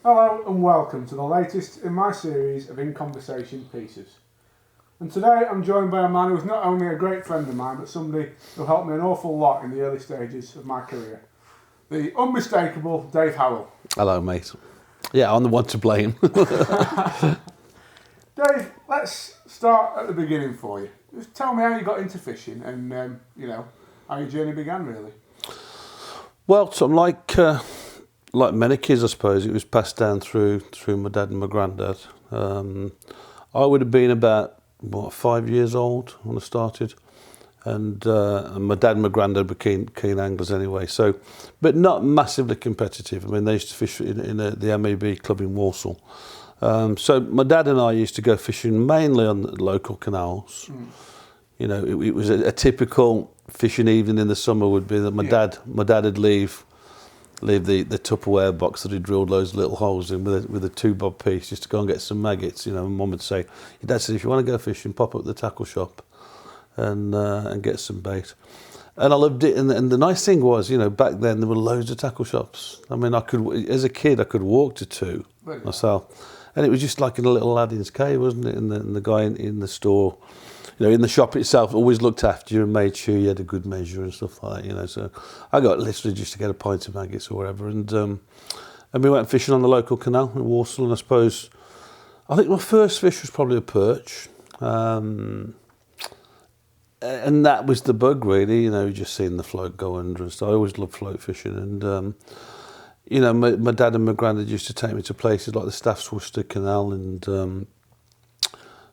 Hello and welcome to the latest in my series of In Conversation pieces. And today I'm joined by a man who's not only a great friend of mine, but somebody who helped me an awful lot in the early stages of my career. The unmistakable Dave Howell. Hello, mate. Yeah, I'm the one to blame. Dave, let's start at the beginning for you. Just tell me how you got into fishing and, how your journey began, really. Well, so I'm like many kids, I suppose. It was passed down through my dad and my granddad. I would have been about 5 years old when I started, and my dad and my granddad were keen anglers anyway. So, but not massively competitive. I mean, they used to fish in the MAB club in Walsall. So my dad and I used to go fishing mainly on the local canals. You know, it was a typical fishing evening in the summer would be that my dad would leave the Tupperware box that he drilled loads of little holes in with a 2-bob piece just to go and get some maggots. You know, and Mum would say, your dad said, if you want to go fishing, pop up the tackle shop and get some bait. And I loved it. And the nice thing was, you know, back then there were loads of tackle shops. I mean, as a kid, I could walk to two myself. And it was just like in a little Aladdin's cave, wasn't it? And the guy in the store, you know, in the shop itself, always looked after you and made sure you had a good measure and stuff like that, you know. So I got literally just to get a pint of maggots or whatever. And we went fishing on the local canal in Walsall. And I think my first fish was probably a perch. And that was the bug, really, you know, just seeing the float go under and stuff. I always loved float fishing. And, you know, my dad and my granddad used to take me to places like the Staffs Worcester Canal. And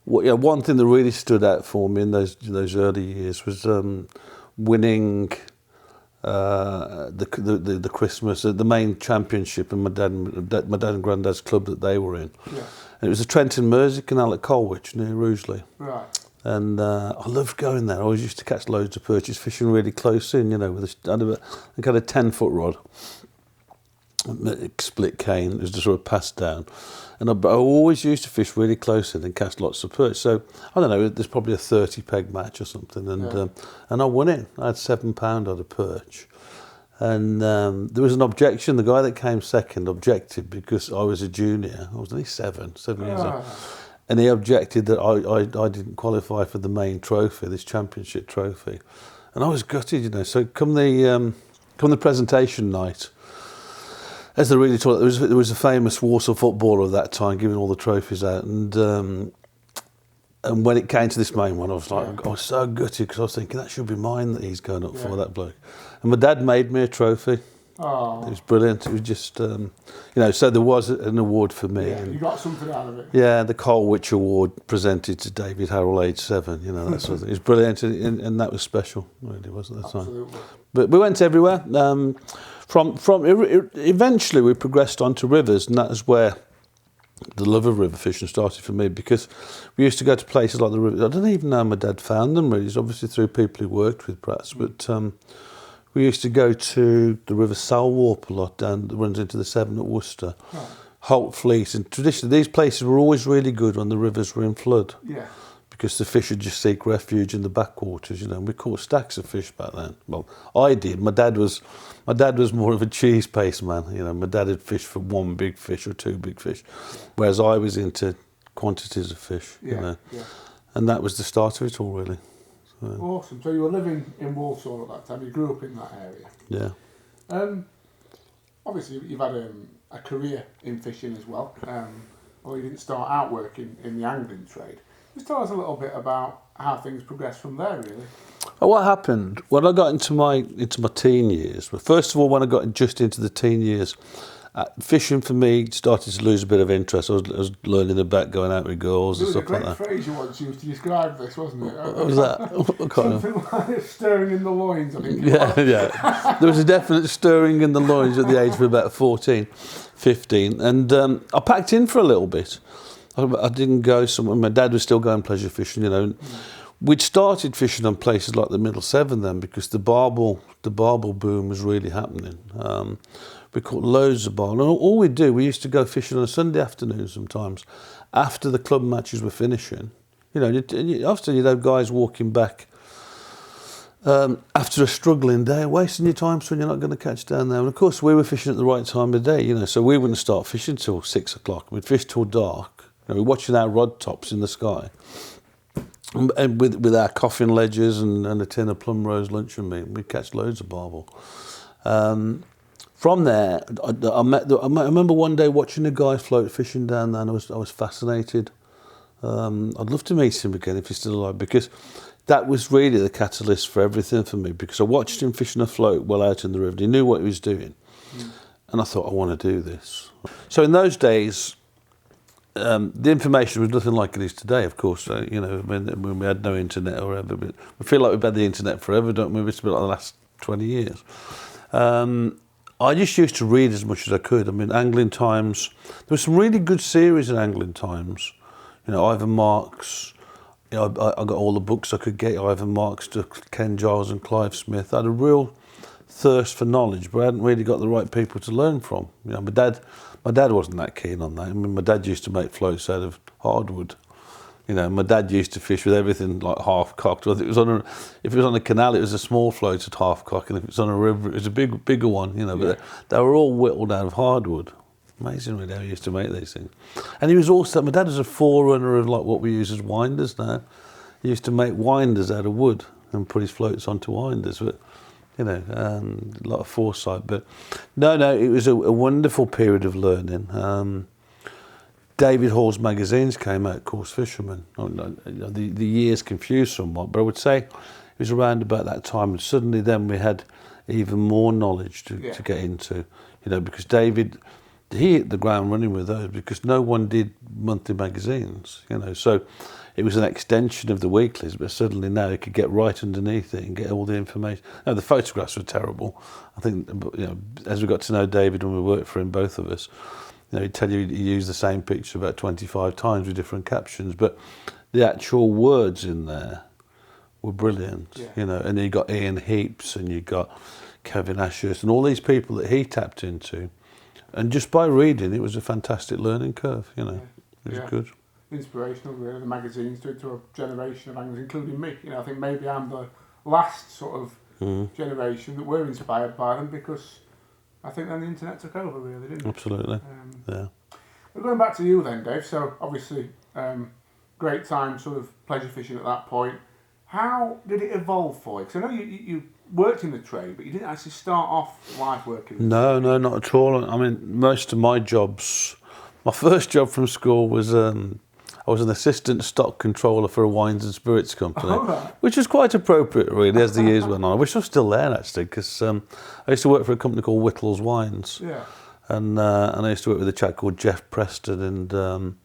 one thing that really stood out for me in those early years was winning the Christmas, the main championship in my dad and granddad's club that they were in. Yeah. And it was the Trenton Mersey Canal at Colwich near Rugeley. Right. And I loved going there. I always used to catch loads of perches, fishing really close in, you know, with I had a 10-foot rod, split cane. It was just sort of passed down. And I always used to fish really close in and catch lots of perch. So, I don't know, there's probably a 30-peg match or something. And I won it. I had £7 out of perch. And there was an objection. The guy that came second objected because I was a junior. I was only seven years old. And he objected that I didn't qualify for the main trophy, this championship trophy. And I was gutted, you know. So come the presentation night, as they really told it, there was a famous Walsall footballer of that time giving all the trophies out. And when it came to this main one, I was so gutted because I was thinking that should be mine that he's going up for, that bloke. And my dad made me a trophy. Oh. It was brilliant. It was just, you know, so there was an award for me. Yeah, you got something out of it. Yeah, the Colwich Award presented to David Harrell, age 7, you know, that sort of thing. It was brilliant, and that was special, really, wasn't it, at the time? Absolutely. But we went everywhere. Eventually we progressed onto rivers, and that is where the love of river fishing started for me, because we used to go to places like the river. I don't even know how my dad found them, really. It's obviously through people he worked with, perhaps, but we used to go to the River Salwarp a lot, down that runs into the Severn at Worcester, Holt Fleet, and traditionally these places were always really good when the rivers were in flood. Yeah. Because the fish would just seek refuge in the backwaters, you know. And we caught stacks of fish back then. Well, I did. My dad was more of a cheese paste man. You know, my dad had fished for 1 big fish or 2 big fish, whereas I was into quantities of fish. Yeah, you know. Yeah. And that was the start of it all, really. So. Awesome. So you were living in Walsall at that time. You grew up in that area. Yeah. Obviously, you've had a career in fishing as well. Well, you didn't start out working in the angling trade. Just tell us a little bit about how things progressed from there, really. Well, what happened when I got into my teen years? Well, first of all, when I got just into the teen years, fishing for me started to lose a bit of interest. I was learning about going out with girls and stuff like that. There was a great phrase you once used to describe this, wasn't it? What was that? Something like stirring in the loins, I think. Yeah. There was a definite stirring in the loins at the age of about 14, 15. And I packed in for a little bit. I didn't go somewhere. My dad was still going pleasure fishing, you know. We'd started fishing on places like the Middle Severn then, because the barbel boom was really happening. We caught loads of barbel. And all we'd do, we used to go fishing on a Sunday afternoon sometimes, after the club matches were finishing. You know, often you'd have guys walking back After a struggling day, wasting your time when you're not going to catch down there. And of course, we were fishing at the right time of day, so we wouldn't start fishing till 6 o'clock. We'd fish till dark. We're watching our rod tops in the sky, and with our coffin ledgers and a tin of plum rose luncheon meat, we'd catch loads of barbel. From there, I remember one day watching a guy float fishing down there, and I was fascinated. I'd love to meet him again if he's still alive, because that was really the catalyst for everything for me, because I watched him fishing a float well out in the river. He knew what he was doing. And I thought, I want to do this. So in those days, the information was nothing like it is today, of course. When we had no internet or whatever. But we feel like we've had the internet forever, don't we? It's been like the last 20 years. I just used to read as much as I could. Angling Times, there were some really good series in Angling Times. Ivan Marks. I got all the books I could get, Ivan Marks to Ken Giles and Clive Smith. I had a real thirst for knowledge, but I hadn't really got the right people to learn from. My dad wasn't that keen on that. My dad used to make floats out of hardwood. My dad used to fish with everything like half cocked. If it was on a canal, it was a small float at half cock, and if it was on a river, it was a bigger one. But they were all whittled out of hardwood. Amazing really how he used to make these things. And he was also, my dad was a forerunner of like what we use as winders now. He used to make winders out of wood and put his floats onto winders, but a lot of foresight. But no, it was a wonderful period of learning. David Hall's magazines came out, Coarse Fisherman. The years confused somewhat, but I would say it was around about that time, and suddenly then we had even more knowledge to get into, because David, he hit the ground running with those, because no one did monthly magazines, so it was an extension of the weeklies, but suddenly now you could get right underneath it and get all the information. Now, the photographs were terrible. I think, as we got to know David when we worked for him, both of us, he'd tell you he used the same picture about 25 times with different captions, but the actual words in there were brilliant, and you got Ian Heaps and you got Kevin Ashurst and all these people that he tapped into. And just by reading, it was a fantastic learning curve, It was good. Inspirational, really, the magazines to a generation of anglers, including me. I think maybe I'm the last sort of generation that were inspired by them, because I think then the internet took over, really, didn't it? Absolutely, yeah. But going back to you then, Dave, so obviously great time sort of pleasure fishing at that point. How did it evolve for you? Because I know you worked in the trade, but you didn't actually start off life working. No, not at all. Most of my jobs, my first job from school was I was an assistant stock controller for a wines and spirits company, which was quite appropriate, really, as the years went on. I wish I was still there, actually, because I used to work for a company called Whittles Wines. Yeah. And I used to work with a chap called Jeff Preston, and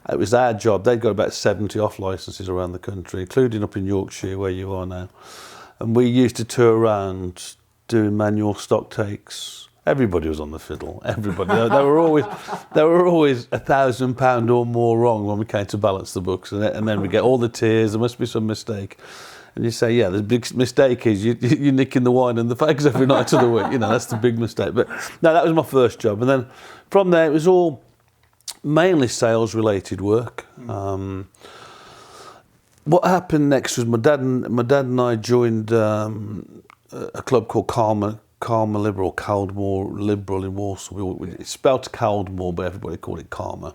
it was our job. They'd got about 70 off licences around the country, including up in Yorkshire, where you are now. And we used to tour around doing manual stock takes. Everybody was on the fiddle. Everybody. They were always £1,000 or more wrong when we came to balance the books, and then we get all the tears. There must be some mistake, and you say, yeah, the big mistake is you're nicking the wine and the fags every night of the week. That's the big mistake. But no, that was my first job, and then from there it was all mainly sales related work. What happened next was my dad and I joined a club called Calmer Liberal, Caldmore Liberal in Walsall. It's spelled Caldmore, but everybody called it Calmer.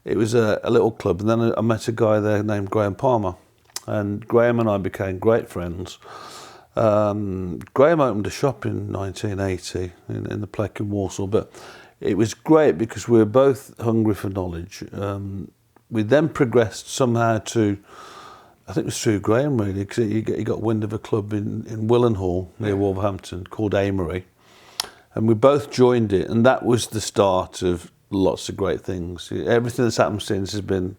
It was a little club, and then I met a guy there named Graham Palmer, and Graham and I became great friends. Graham opened a shop in 1980 in the Pleck in Walsall, but it was great because we were both hungry for knowledge. We then progressed somehow to, I think it was through Graham really, because he got wind of a club in Willenhall near Wolverhampton called Amory, and we both joined it, and that was the start of lots of great things. Everything that's happened since has been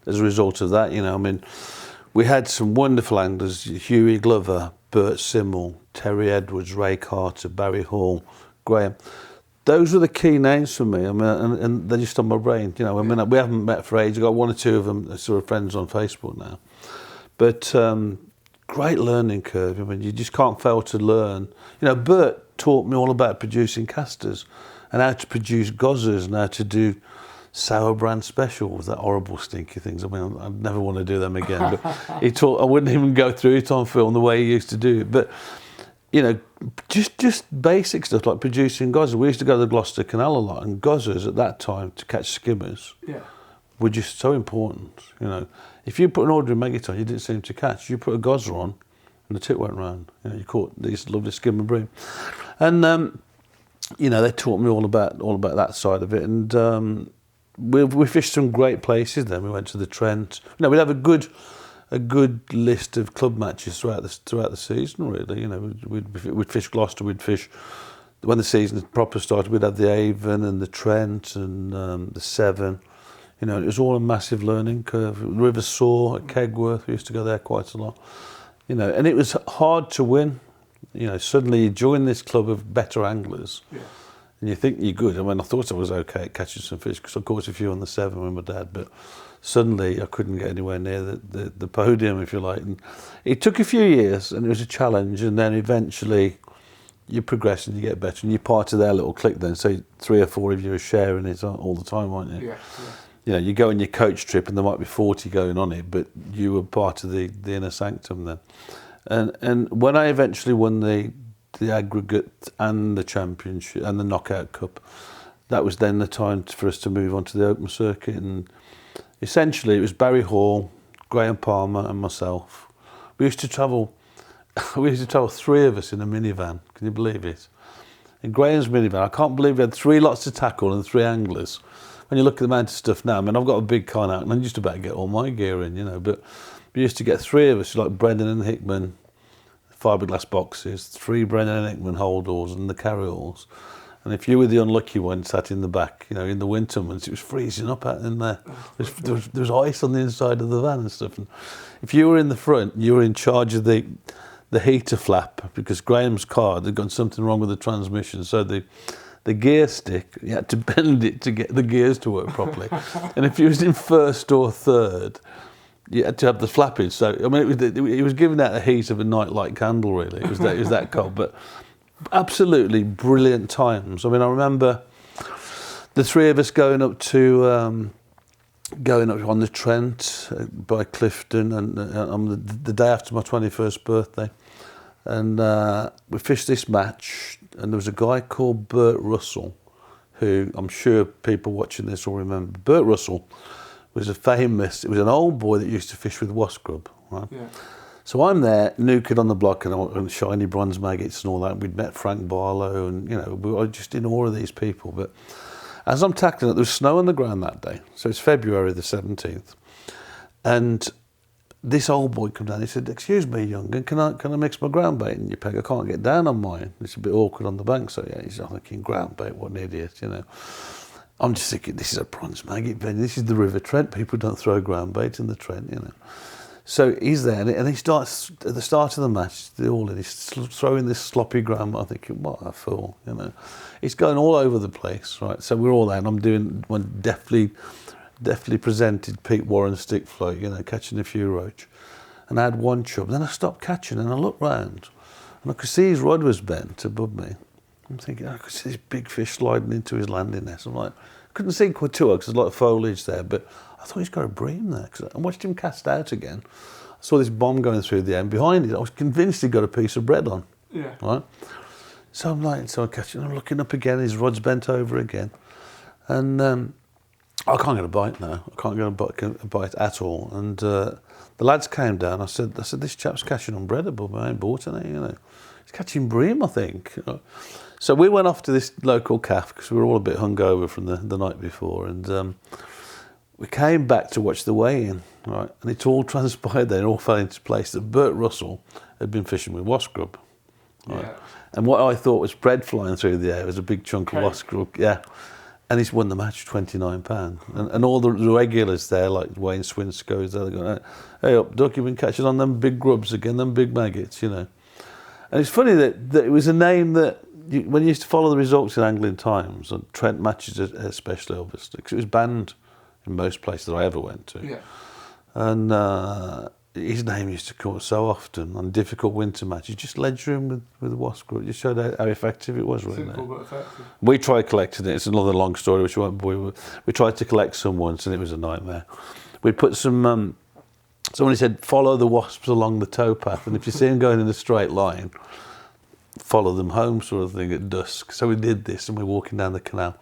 as a result of that. We had some wonderful anglers: Hughie Glover, Bert Simmel, Terry Edwards, Ray Carter, Barry Hall, Graham. Those were the key names for me. And they're just on my brain. We haven't met for ages. I've got one or two of them sort of friends on Facebook now. But great learning curve. You just can't fail to learn. Bert taught me all about producing casters and how to produce gozzers and how to do Sauerbrand specials, that horrible stinky things. I mean, I'd never want to do them again. But I wouldn't even go through it on film the way he used to do it. But you know, just basic stuff like producing gozzers. We used to go to the Gloucester Canal a lot, and gozzers at that time to catch skimmers were just so important. You know, if you put an ordinary maggot on, you didn't seem to catch. You put a gozzer on, and the tip went round. You know, you caught these lovely skimmer bream, and you know, they taught me all about that side of it. And we fished some great places. Then we went to the Trent. You know, we'd have a good list of club matches throughout the season. Really, you know, we'd fish Gloucester. We'd fish when the season proper started. We'd have the Avon and the Trent and the Severn. You know, it was all a massive learning curve. River Soar at Kegworth, we used to go there quite a lot. You know, and it was hard to win. You know, suddenly you join this club of better anglers, and you think you're good. I mean, I thought I was okay at catching some fish because I caught a few on the Severn with my dad, but suddenly I couldn't get anywhere near the podium, if you like. And it took a few years, and it was a challenge, and then eventually you progress and you get better, and you're part of their little clique then. So 3 or 4 of you are sharing it all the time, aren't you? Yeah. You know, you go on your coach trip and there might be 40 going on it, but you were part of the inner sanctum then. And when I eventually won the aggregate and the championship and the knockout cup, that was then the time for us to move on to the open circuit. And essentially it was Barry Hall, Graham Palmer and myself. We used to travel 3 of us in a minivan. Can you believe it? In Graham's minivan, I can't believe we had 3 lots to tackle and 3 anglers. When you look at the amount of stuff now, I mean, I've got a big car now, and I'm just about to get all my gear in, you know, but we used to get 3 of us, like Brendan and Hickman, fiberglass boxes, 3 Brendan and Hickman holdalls and the carry-alls. And if you were the unlucky one sat in the back, you know, in the winter months, it was freezing up out in there. There was ice on the inside of the van and stuff. And if you were in the front, you were in charge of the heater flap, because Graham's car, there'd gone something wrong with the transmission, so the gear stick, you had to bend it to get the gears to work properly. And if you was in first or third, you had to have the flappage. So, I mean, it was giving out the heat of a nightlight candle, really. It was that cold. But absolutely brilliant times. I mean, I remember the 3 of us going up on the Trent by Clifton and on the day after my 21st birthday. And we fished this match, and there was a guy called Bert Russell, who I'm sure people watching this will remember. Bert Russell was it was an old boy that used to fish with wasp grub, right? Yeah. So I'm there, new kid on the block, and shiny bronze maggots and all that. We'd met Frank Barlow, and you know, we were just in awe of these people. But as I'm tackling it, there was snow on the ground that day. So it's February the 17th, and this old boy come down. He said, "Excuse me, young'un, can I mix my ground bait in your peg? I can't get down on mine. It's a bit awkward on the bank." So yeah, he's thinking ground bait. What an idiot, you know. I'm just thinking, this is a bronze maggot venue. This is the River Trent. People don't throw ground bait in the Trent, you know. So he's there, and he starts at the start of the match. He's throwing this sloppy ground. I'm thinking, what a fool, you know. It's going all over the place, right? So we're all there, and I'm doing one deftly presented Pete Warren stick float, you know, catching a few roach. And I had 1 chub. Then I stopped catching, and I looked round, and I could see his rod was bent above me. I'm thinking, I could see this big fish sliding into his landing net. I'm like, I couldn't see quite too well because there's a lot of foliage there, but I thought he's got a bream there. Cause I watched him cast out again. I saw this bomb going through the end. Behind it, I was convinced he'd got a piece of bread on. Yeah. Right? So I'm catching, I'm looking up again, his rod's bent over again. And I can't get a bite now. I can't get a bite at all. And the lads came down. I said, this chap's catching on bread above me. I ain't bought any, you know. He's catching bream, I think. You know. So we went off to this local calf because we were all a bit hungover from the night before, and we came back to watch the weigh-in, right? And it all transpired then, it all fell into place that Bert Russell had been fishing with wasp grub, right? Yeah. And what I thought was bread flying through the air was a big chunk of wasp grub, yeah. And he's won the match, £29. And all the regulars there, like Wayne Swinscoe, is there, they're going, "Hey up, Duck, you've been catching on them big grubs again, them big maggots," you know. And it's funny that it was a name that, when you used to follow the results in Angling Times, and Trent matches especially, obviously, because it was banned in most places that I ever went to. Yeah. And his name used to come up so often on difficult winter matches. Just ledger him with the wasp group. Just showed how effective it was, really. Simple but effective. We tried collecting it. It's another long story, which we won't bore you with. We tried to collect some once, and it was a nightmare. We put some. Somebody said, follow the wasps along the towpath, and if you see them going in a straight line, follow them home, sort of thing, at dusk. So we did this, and we're walking down the canal.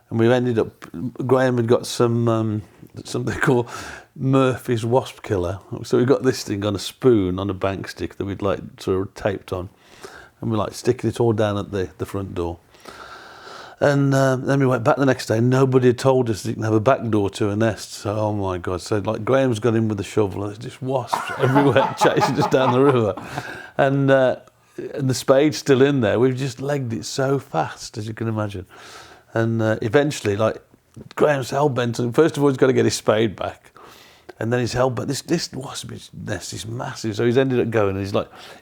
And we ended up, Graham had got something called Murphy's Wasp Killer. So we got this thing on a spoon on a bank stick that we'd like sort of taped on. And we're like sticking it all down at the front door. And then we went back the next day, and nobody had told us that you can have a back door to a nest. So, oh my God. So like Graham's got in with a shovel, and there's just wasps everywhere chasing us down the river. And the spade's still in there. We've just legged it so fast, as you can imagine. And eventually, like, Graham's hell-bent, and first of all, he's got to get his spade back. And then he's hell-bent. This wasp nest is massive. So he's ended up going, and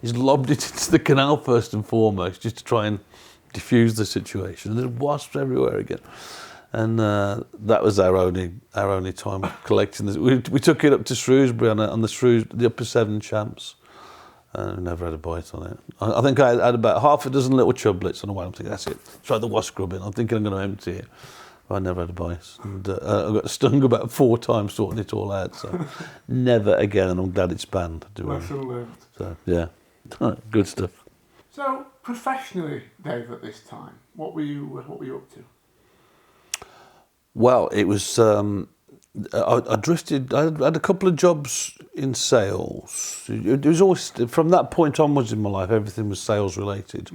he's lobbed it into the canal first and foremost, just to try and diffuse the situation. And there's wasps everywhere again. And that was our only time collecting this. We took it up to Shrewsbury on the Upper Severn Champs. And never had a bite on it. I think I had about half a dozen little chublets on a while. I'm thinking, that's it. Try the wasp grubbing. I'm thinking I'm going to empty it. But I never had a bite. And I got stung about 4 times sorting it all out. So never again. And I'm glad it's banned. Lesson learned. So yeah, good stuff. So professionally, Dave, at this time, what were you up to? Well, it was. I drifted. I had a couple of jobs in sales. It was always, from that point onwards in my life, everything was sales related.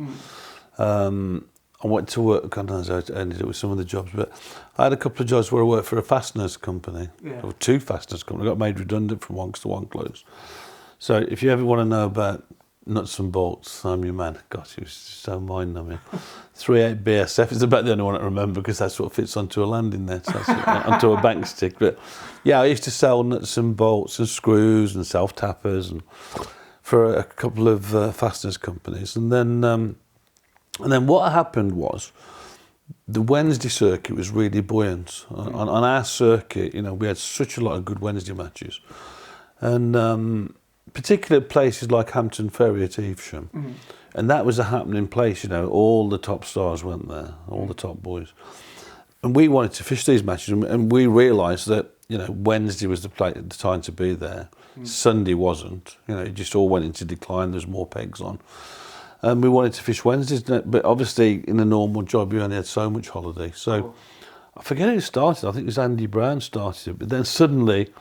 I went to work. I don't know how I ended up with some of the jobs, but I had a couple of jobs where I worked for a fasteners company, or 2 fasteners companies. I got made redundant from one because the one closed. So if you ever want to know about nuts and bolts, I'm your man. Gosh, it was so mind-numbing. 38 BSF is about the only one I remember because that's what fits onto a landing net, so onto a bank stick. But yeah, I used to sell nuts and bolts and screws and self-tappers and for a couple of fasteners companies. And then what happened was the Wednesday circuit was really buoyant. On our circuit, we had such a lot of good Wednesday matches. And particular places like Hampton Ferry at Evesham. And that was a happening place, all the top stars went there, all the top boys. And we wanted to fish these matches, and we realised that, Wednesday was the time to be there. Sunday wasn't, it just all went into decline, there's more pegs on. And we wanted to fish Wednesdays, but obviously in a normal job you only had so much holiday. So I forget who started, I think it was Andy Brown started it, but then suddenly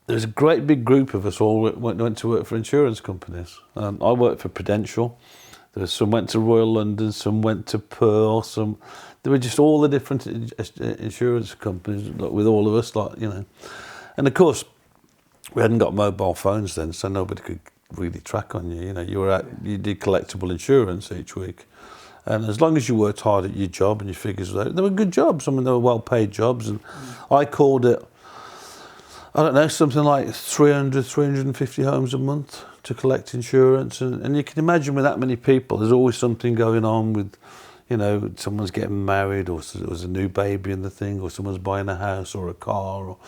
there's a great big group of us all went to work for insurance companies. I worked for Prudential. Some went to Royal London, some went to Pearl, there were just all the different insurance companies with all of us, And of course, we hadn't got mobile phones then, so nobody could really track on you. You did collectible insurance each week. And as long as you worked hard at your job and your figures were there, they were good jobs. I mean, they were well-paid jobs. And I called it, I don't know, something like 300, 350 homes a month to collect insurance. And you can imagine with that many people, there's always something going on with, someone's getting married, or there's a new baby in the thing, or someone's buying a house or a car. Or,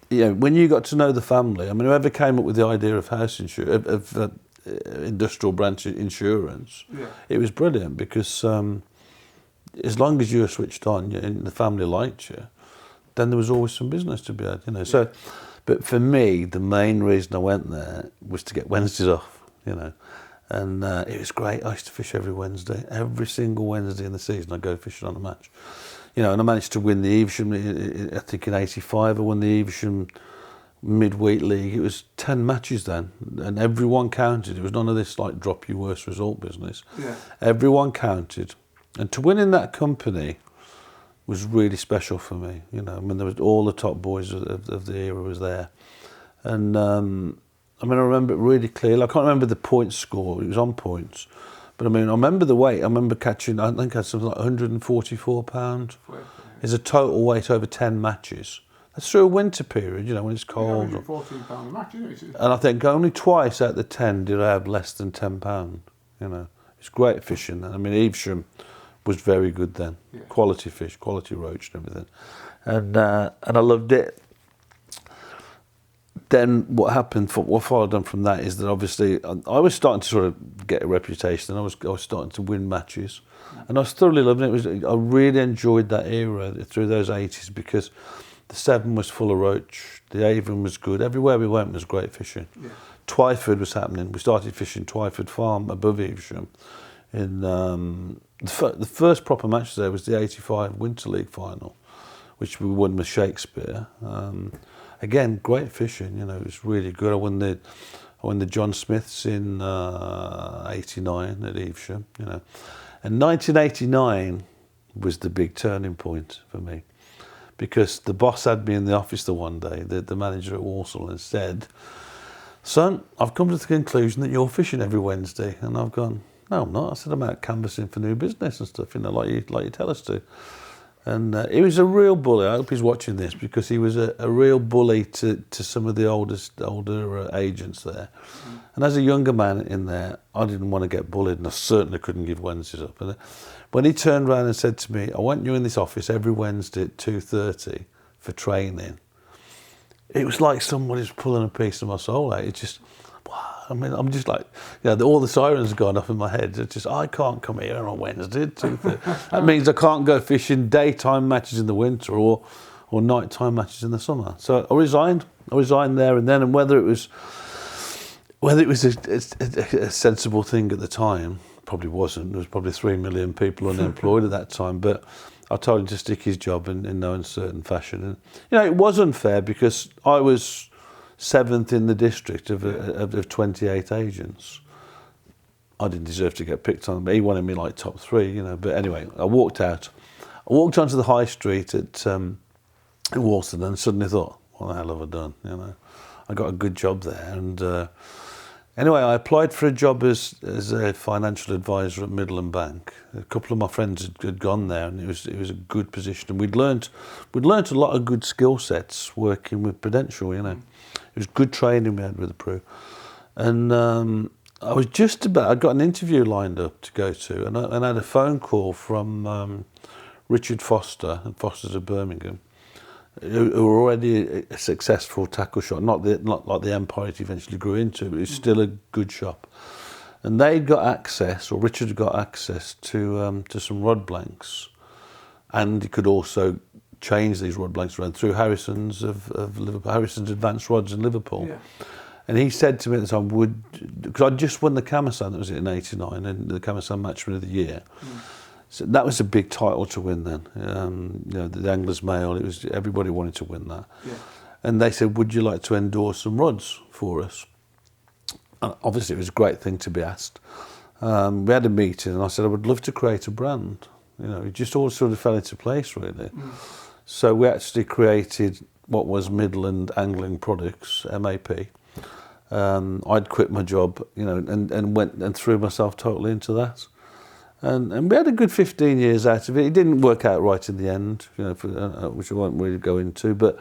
when you got to know the family, I mean, whoever came up with the idea of house insurance, of industrial branch insurance, it was brilliant because as long as you were switched on and the family liked you, then there was always some business to be had, So, but for me, the main reason I went there was to get Wednesdays off, and it was great. I used to fish every Wednesday, every single Wednesday in the season. I'd go fishing on a match, and I managed to win the Evesham. I think in '85, I won the Evesham midweek league. It was 10 matches then, and everyone counted. It was none of this drop your worst result business. Everyone counted, and to win in that company was really special for me. I mean, there was all the top boys of the era was there, and I remember it really clearly. I can't remember the point score; it was on points, but I remember the weight. I remember catching, I think I had something like 144 pounds. Is a total weight over 10 matches. That's through a winter period, when it's cold. 114 pound a match, isn't it? And I think only twice out of the 10 did I have less than £10. It's great fishing. I mean, Evesham was very good then. Quality fish, quality roach and everything. And I loved it. then what happened, what followed on from that is that obviously I was starting to sort of get a reputation, and I was starting to win matches, and I was thoroughly loving it. I really enjoyed that era through those 80s, because the Severn was full of roach, the Avon was good, everywhere we went was great fishing. Yeah. Twyford was happening. We started fishing Twyford Farm above Evesham. In the first proper match there was the 85 Winter League final, which we won with Shakespeare. Again, great fishing, you know, it was really good. I won the John Smiths in 89 at Evesham, you know. And 1989 was the big turning point for me, because the boss had me in the office the one day, the manager at Walsall, and said, "Son, I've come to the conclusion that you're fishing every Wednesday." And I've gone, "No, I'm not." I said, "I'm out canvassing for new business and stuff, you know, like you tell us to." And he was a real bully. I hope he's watching this, because he was a real bully to some of the older agents there. And as a younger man in there, I didn't want to get bullied, and I certainly couldn't give Wednesdays up. And when he turned around and said to me, "I want you in this office every Wednesday at 2:30 for training," it was like somebody's pulling a piece of my soul out. It just, I mean, I'm just like, you know, all the sirens have gone off in my head. It's just, I can't come here on Wednesday at 2:30. That means I can't go fishing daytime matches in the winter or nighttime matches in the summer. So I resigned there and then. And whether it was a sensible thing at the time, probably wasn't. There was probably 3 million people unemployed at that time. But I told him to stick his job in no uncertain fashion. And, you know, it was unfair, because I was 7th in the district of 28 agents. I didn't deserve to get picked on, but he wanted me like top 3, you know. But anyway, I walked out. I walked onto the high street at Walsall, and suddenly thought, what the hell have I done? You know, I got a good job there. And anyway, I applied for a job as a financial advisor at Midland Bank. A couple of my friends had gone there, and it was a good position. And we'd learnt a lot of good skill sets working with Prudential, you know. It was good training we had with the Pru. And I was I got an interview lined up to go to, and I had a phone call from Richard Foster and Foster's of Birmingham, who were already a successful tackle shop, not like the empire it eventually grew into, but it was still a good shop. And they got access, or Richard got access to some rod blanks, and he could also change these rod blanks around through Harrison's of Liverpool, Harrison's Advanced Rods in Liverpool. Yeah. And he said to me at the time, because I'd just won the Camasan, that was it, in 89, and the Camasan Matchman of the Year. So that was a big title to win then. You know, the Anglers Mail, everybody wanted to win that. Yeah. And they said, "Would you like to endorse some rods for us?" And obviously, it was a great thing to be asked. We had a meeting, and I said, "I would love to create a brand." You know, it just all sort of fell into place, really. So we actually created what was Midland Angling Products, MAP. I'd quit my job, you know, and went and threw myself totally into that. And we had a good 15 years out of it. It didn't work out right in the end, you know, which I won't really go into. But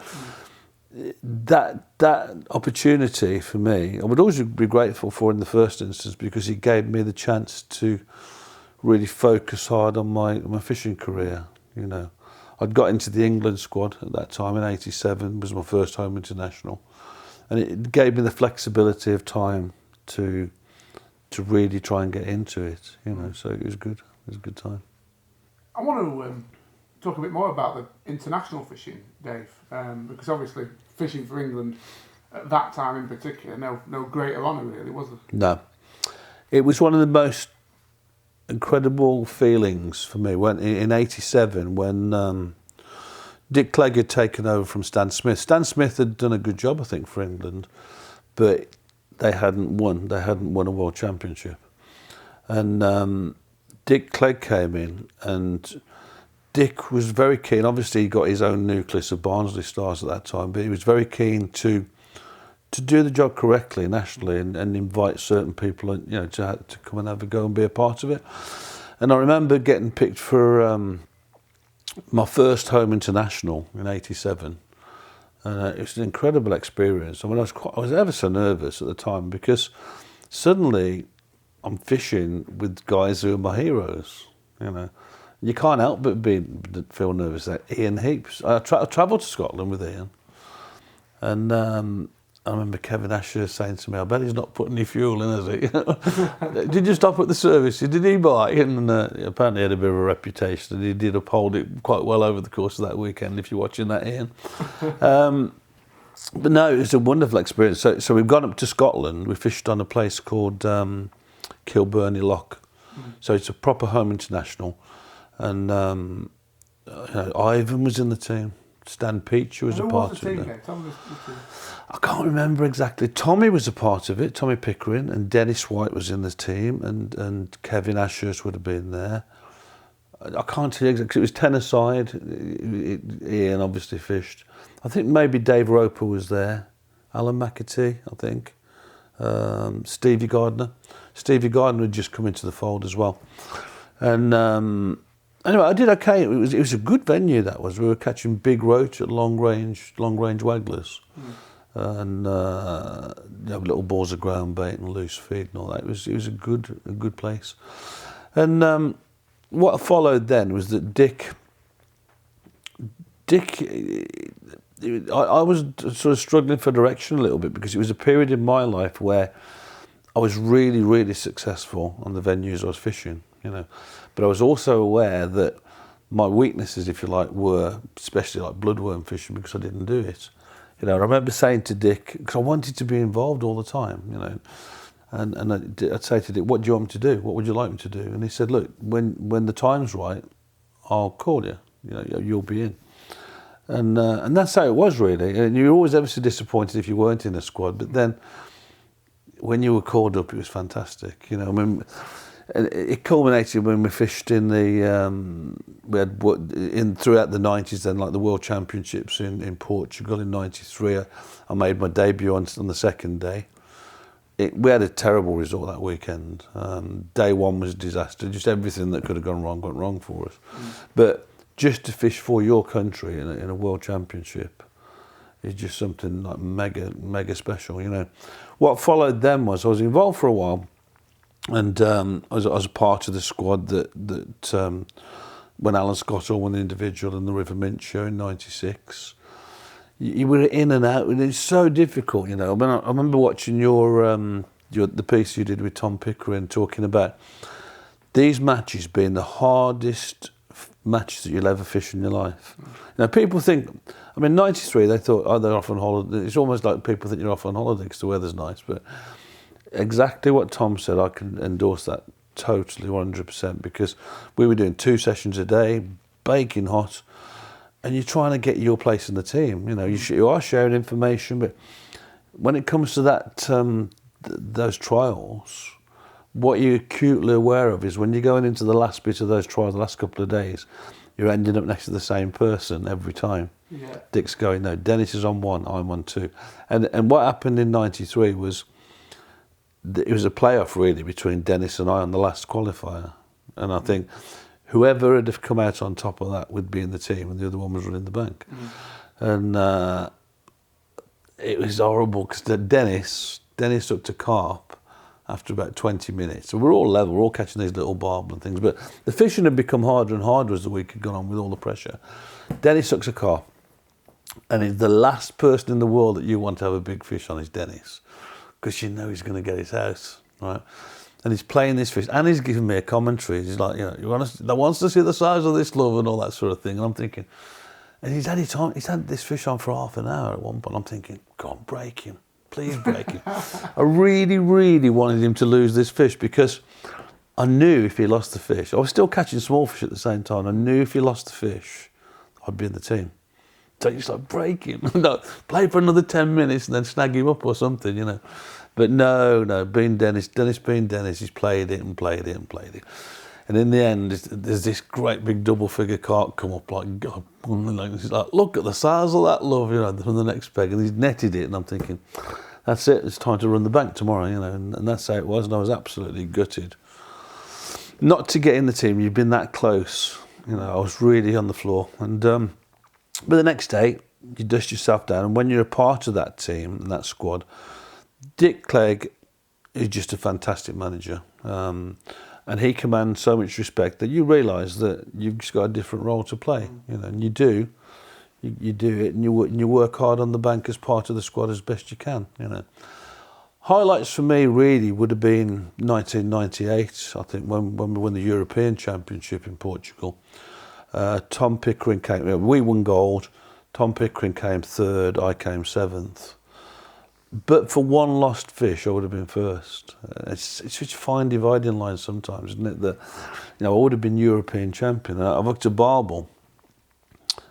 that opportunity for me, I would always be grateful for in the first instance, because it gave me the chance to really focus hard on my fishing career, you know. I'd got into the England squad at that time in 87, was my first home international. And it gave me the flexibility of time to really try and get into it, you know, so it was good. It was a good time. I want to talk a bit more about the international fishing, Dave, because obviously fishing for England at that time in particular, no greater honour really, was it? No. It was one of the most incredible feelings for me when in 87 when Dick Clegg had taken over from Stan Smith. Stan Smith had done a good job, I think, for England, but they hadn't won a world championship. And Dick Clegg came in, and Dick was very keen. Obviously, he got his own nucleus of Barnsley Stars at that time, but he was very keen to do the job correctly nationally and invite certain people, you know, to come and have a go and be a part of it. And I remember getting picked for my first home international in 87. And it was an incredible experience. I mean, I was ever so nervous at the time, because suddenly I'm fishing with guys who are my heroes, you know. You can't help but feel nervous. Ian Heaps. I travelled to Scotland with Ian, and I remember Kevin Asher saying to me, I bet he's not putting any fuel in, has he? Did you stop at the service? Did he buy it? And apparently he had a bit of a reputation, and he did uphold it quite well over the course of that weekend, if you're watching that, Ian. But no, it was a wonderful experience. So we've gone up to Scotland. We fished on a place called Kilburney Loch. So it's a proper home international. And Ivan was in the team. Stan Peach was a part of it. I can't remember exactly. Tommy was a part of it, Tommy Pickering, and Dennis White was in the team, and Kevin Ashurst would have been there. I can't tell you exactly. It was 10 aside. Ian obviously fished. I think maybe Dave Roper was there. Alan McAtee, I think. Stevie Gardner. Stevie Gardner had just come into the fold as well. And anyway, I did okay. It was a good venue, that was. We were catching big roach at long range wagglers. And little balls of ground bait and loose feed and all that. It was a good place. And what followed then was that Dick, I was sort of struggling for direction a little bit, because it was a period in my life where I was really, really successful on the venues I was fishing, But I was also aware that my weaknesses, if you like, were especially like bloodworm fishing, because I didn't do it. I remember saying to Dick, because I wanted to be involved all the time, and I'd say to Dick, what do you want me to do? What would you like me to do? And he said, look, when the time's right, I'll call you. You'll be in. And that's how it was, really. And you were always ever so disappointed if you weren't in the squad. But then, when you were called up, it was fantastic. It culminated when we fished in throughout the 90s. Then, like the World Championships in Portugal in '93. I made my debut on the second day. We had a terrible result that weekend. Day one was a disaster. Just everything that could have gone wrong went wrong for us. But just to fish for your country in a World Championship is just something like mega special. What followed then was I was involved for a while, and I was a part of the squad that when Alan Scott won the individual in the River Minch show in '96. You were in and out, and it's so difficult. I remember watching the piece you did with Tom Pickering, talking about these matches being the hardest matches that you'll ever fish in your life. People think, '93 they thought, they're off on holiday. It's almost like people think you're off on holiday because the weather's nice. But exactly what Tom said, I can endorse that totally 100%, because we were doing 2 sessions a day, baking hot, and you're trying to get your place in the team. You are sharing information, but when it comes to that, those trials, what you're acutely aware of is when you're going into the last bit of those trials, the last couple of days, you're ending up next to the same person every time. Yeah. Dick's going, no, Dennis is on 1, I'm on 2. And what happened in '93 was, it was a playoff really between Dennis and I on the last qualifier. And I think whoever had have come out on top of that would be in the team, and the other one was running the bank. And it was horrible, because Dennis took to carp after about 20 minutes. So we're all level, we're all catching these little barb and things, but the fishing had become harder and harder as the week had gone on with all the pressure. Dennis hooks a carp, and he's the last person in the world that you want to have a big fish on is Dennis, because he's going to get his house, right? And he's playing this fish, and he's giving me a commentary. He's like, that wants to see the size of this love and all that sort of thing. And I'm thinking, and he's had this fish on for half an hour at one point. I'm thinking, go on, break him. Please break him. I really, really wanted him to lose this fish, because I knew if he lost the fish, I was still catching small fish at the same time. I knew if he lost the fish, I'd be in the team. So just like, break him. No, play for another 10 minutes and then snag him up or something, But no, being Dennis being Dennis, he's played it. And in the end, there's this great big double figure carp come up like, God, he's like, look at the size of that love, from the next peg. And he's netted it, and I'm thinking, that's it, it's time to run the bank tomorrow, and that's how it was, and I was absolutely gutted. Not to get in the team, you've been that close, I was really on the floor. And but the next day, you dust yourself down, and when you're a part of that team and that squad, Dick Clegg is just a fantastic manager, and he commands so much respect that you realise that you've just got a different role to play, and you do. you do it, and you work hard on the bank as part of the squad as best you can. Highlights for me really would have been 1998. I think when we won the European Championship in Portugal. Tom Pickering came. We won gold. Tom Pickering came third. I came seventh. But for one lost fish, I would have been first. It's such a fine dividing line sometimes, isn't it? That I would have been European champion. I've looked at Barbel,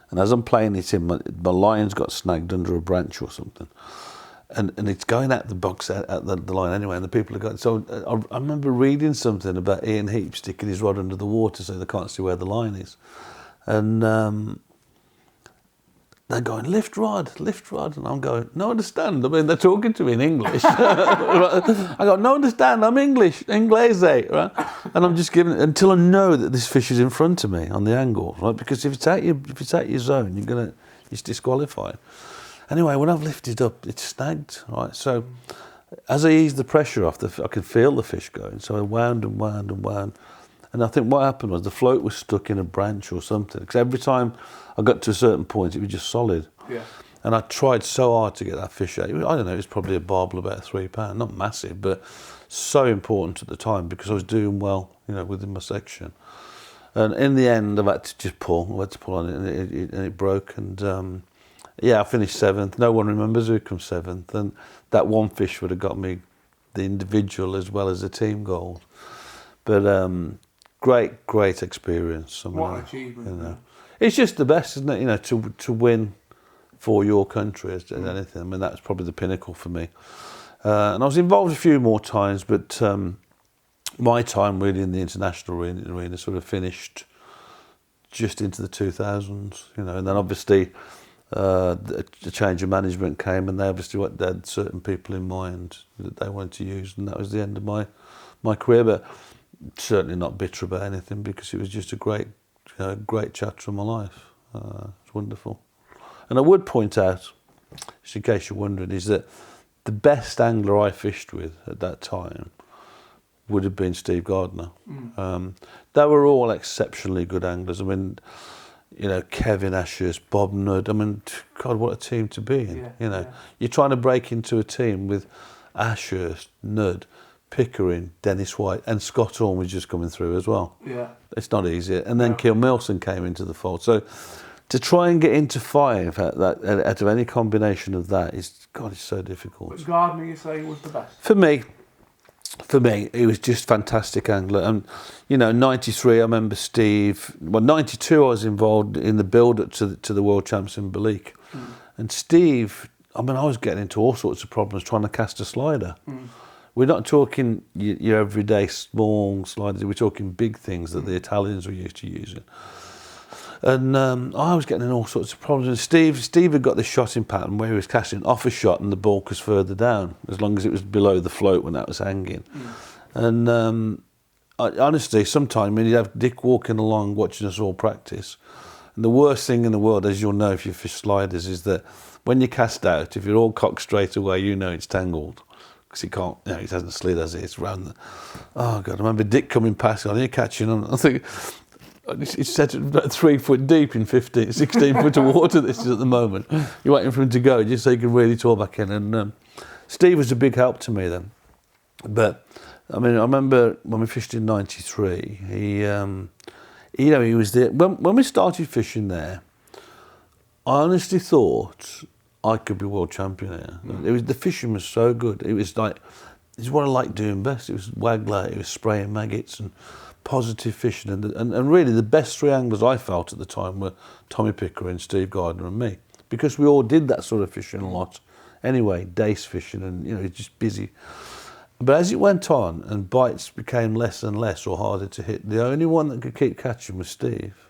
and as I'm playing it in, my line's got snagged under a branch or something, and it's going at the box at the line anyway, and the people are going. So I remember reading something about Ian Heap sticking his rod under the water so they can't see where the line is, and they're going, lift rod, and I'm going, no, understand. I mean, they're talking to me in English. I go, no, understand, I'm English, inglese, right? And I'm just giving it until I know that this fish is in front of me on the angle, right? Because if it's out your zone, you're disqualified. Anyway, when I've lifted up, it's snagged, right? So as I eased the pressure off, I could feel the fish going. So I wound and wound and wound. And I think what happened was the float was stuck in a branch or something. Because every time I got to a certain point, it was just solid. Yeah. And I tried so hard to get that fish out. I don't know, it was probably a barbel about £3, not massive, but so important at the time because I was doing well, within my section. And in the end, I've had to just pull. I had to pull on it, and it broke. And I finished seventh. No one remembers who comes seventh. And that one fish would have got me the individual as well as the team gold. But great experience. What an achievement. It's just the best, isn't it? To win for your country as anything. I mean, that's probably the pinnacle for me. And I was involved a few more times, but my time really in the international arena sort of finished just into the 2000s, and then obviously the change of management came, and they had certain people in mind that they wanted to use, and that was the end of my career. But certainly not bitter about anything because it was just a great chapter of my life. It's wonderful. And I would point out, just in case you're wondering, is that the best angler I fished with at that time would have been Steve Gardner. They were all exceptionally good anglers. I mean, Kevin Ashurst, Bob Nudd. I mean, God, what a team to be in. You're trying to break into a team with Ashurst, Nudd, Pickering, Dennis White, and Scott Horn was just coming through as well. Yeah. It's not easy. And then Keil Milson came into the fold. So to try and get into five out of any combination of that it's so difficult. But Gardner, you say, was the best? For me, he was just fantastic angler. And, 93, I remember Steve. Well, 92, I was involved in the build-up to the World Champs in Belique. And Steve, I was getting into all sorts of problems trying to cast a slider. We're not talking your everyday small sliders. We're talking big things that the Italians were used to using. And I was getting in all sorts of problems. And Steve had got this shotting pattern where he was casting off a shot and the bulk was further down, as long as it was below the float when that was hanging. And honestly, sometimes you'd have Dick walking along watching us all practice. And the worst thing in the world, as you'll know if you fish sliders, is that when you cast out, if you're all cocked straight away, it's tangled. Because he can't, it hasn't slid as it is around the... Oh, God, I remember Dick coming past, you're catching on. I think it's set about 3 foot deep in 16 foot of water this is at the moment. You're waiting for him to go just so you can really tour back in. And Steve was a big help to me then. But, I remember when we fished in 93, he was there. When we started fishing there, I honestly thought I could be world champion here. The fishing was so good. It was it's what I liked doing best. It was wagler, it was spraying maggots and positive fishing. And really the best three anglers I felt at the time were Tommy Pickering, Steve Gardner and me. Because we all did that sort of fishing a lot. Anyway, dace fishing and, just busy. But as it went on and bites became less and less or harder to hit, the only one that could keep catching was Steve.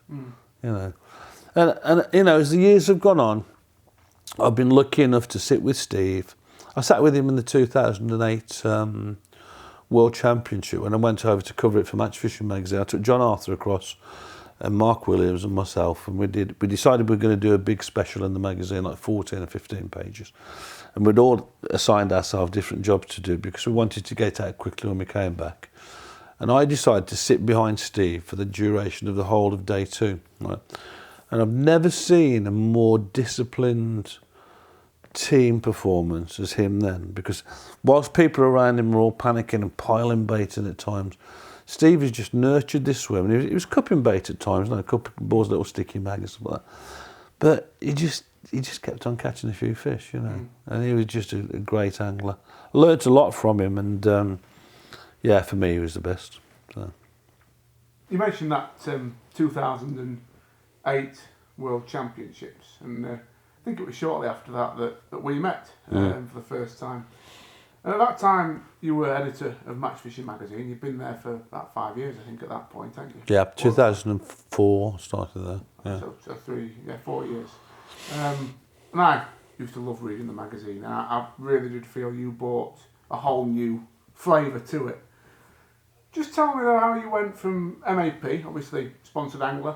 And as the years have gone on, I've been lucky enough to sit with Steve. I sat with him in the 2008 World Championship when I went over to cover it for Match Fishing magazine. I took John Arthur across and Mark Williams and myself, and we decided we were going to do a big special in the magazine, like 14 or 15 pages. And we'd all assigned ourselves different jobs to do because we wanted to get out quickly when we came back. And I decided to sit behind Steve for the duration of the whole of day two. Right? And I've never seen a more disciplined team performance as him then, because whilst people around him were all panicking and piling bait in at times, Steve has just nurtured this swim. And he was cupping bait at times, cupping balls, little sticky mag and stuff like that. But he just kept on catching a few fish, you know. And he was just a great angler. I learnt a lot from him, and yeah, for me, he was the best. So. You mentioned that 2008 World Championships, and I think it was shortly after that we met for the first time. And at that time, you were editor of Match Fishing magazine. You've been there for about 5 years, I think, at that point, haven't you? Yeah, 2004 started there. Yeah. So 4 years. And I used to love reading the magazine, and I really did feel you brought a whole new flavour to it. Just tell me though how you went from MAP, obviously sponsored angler,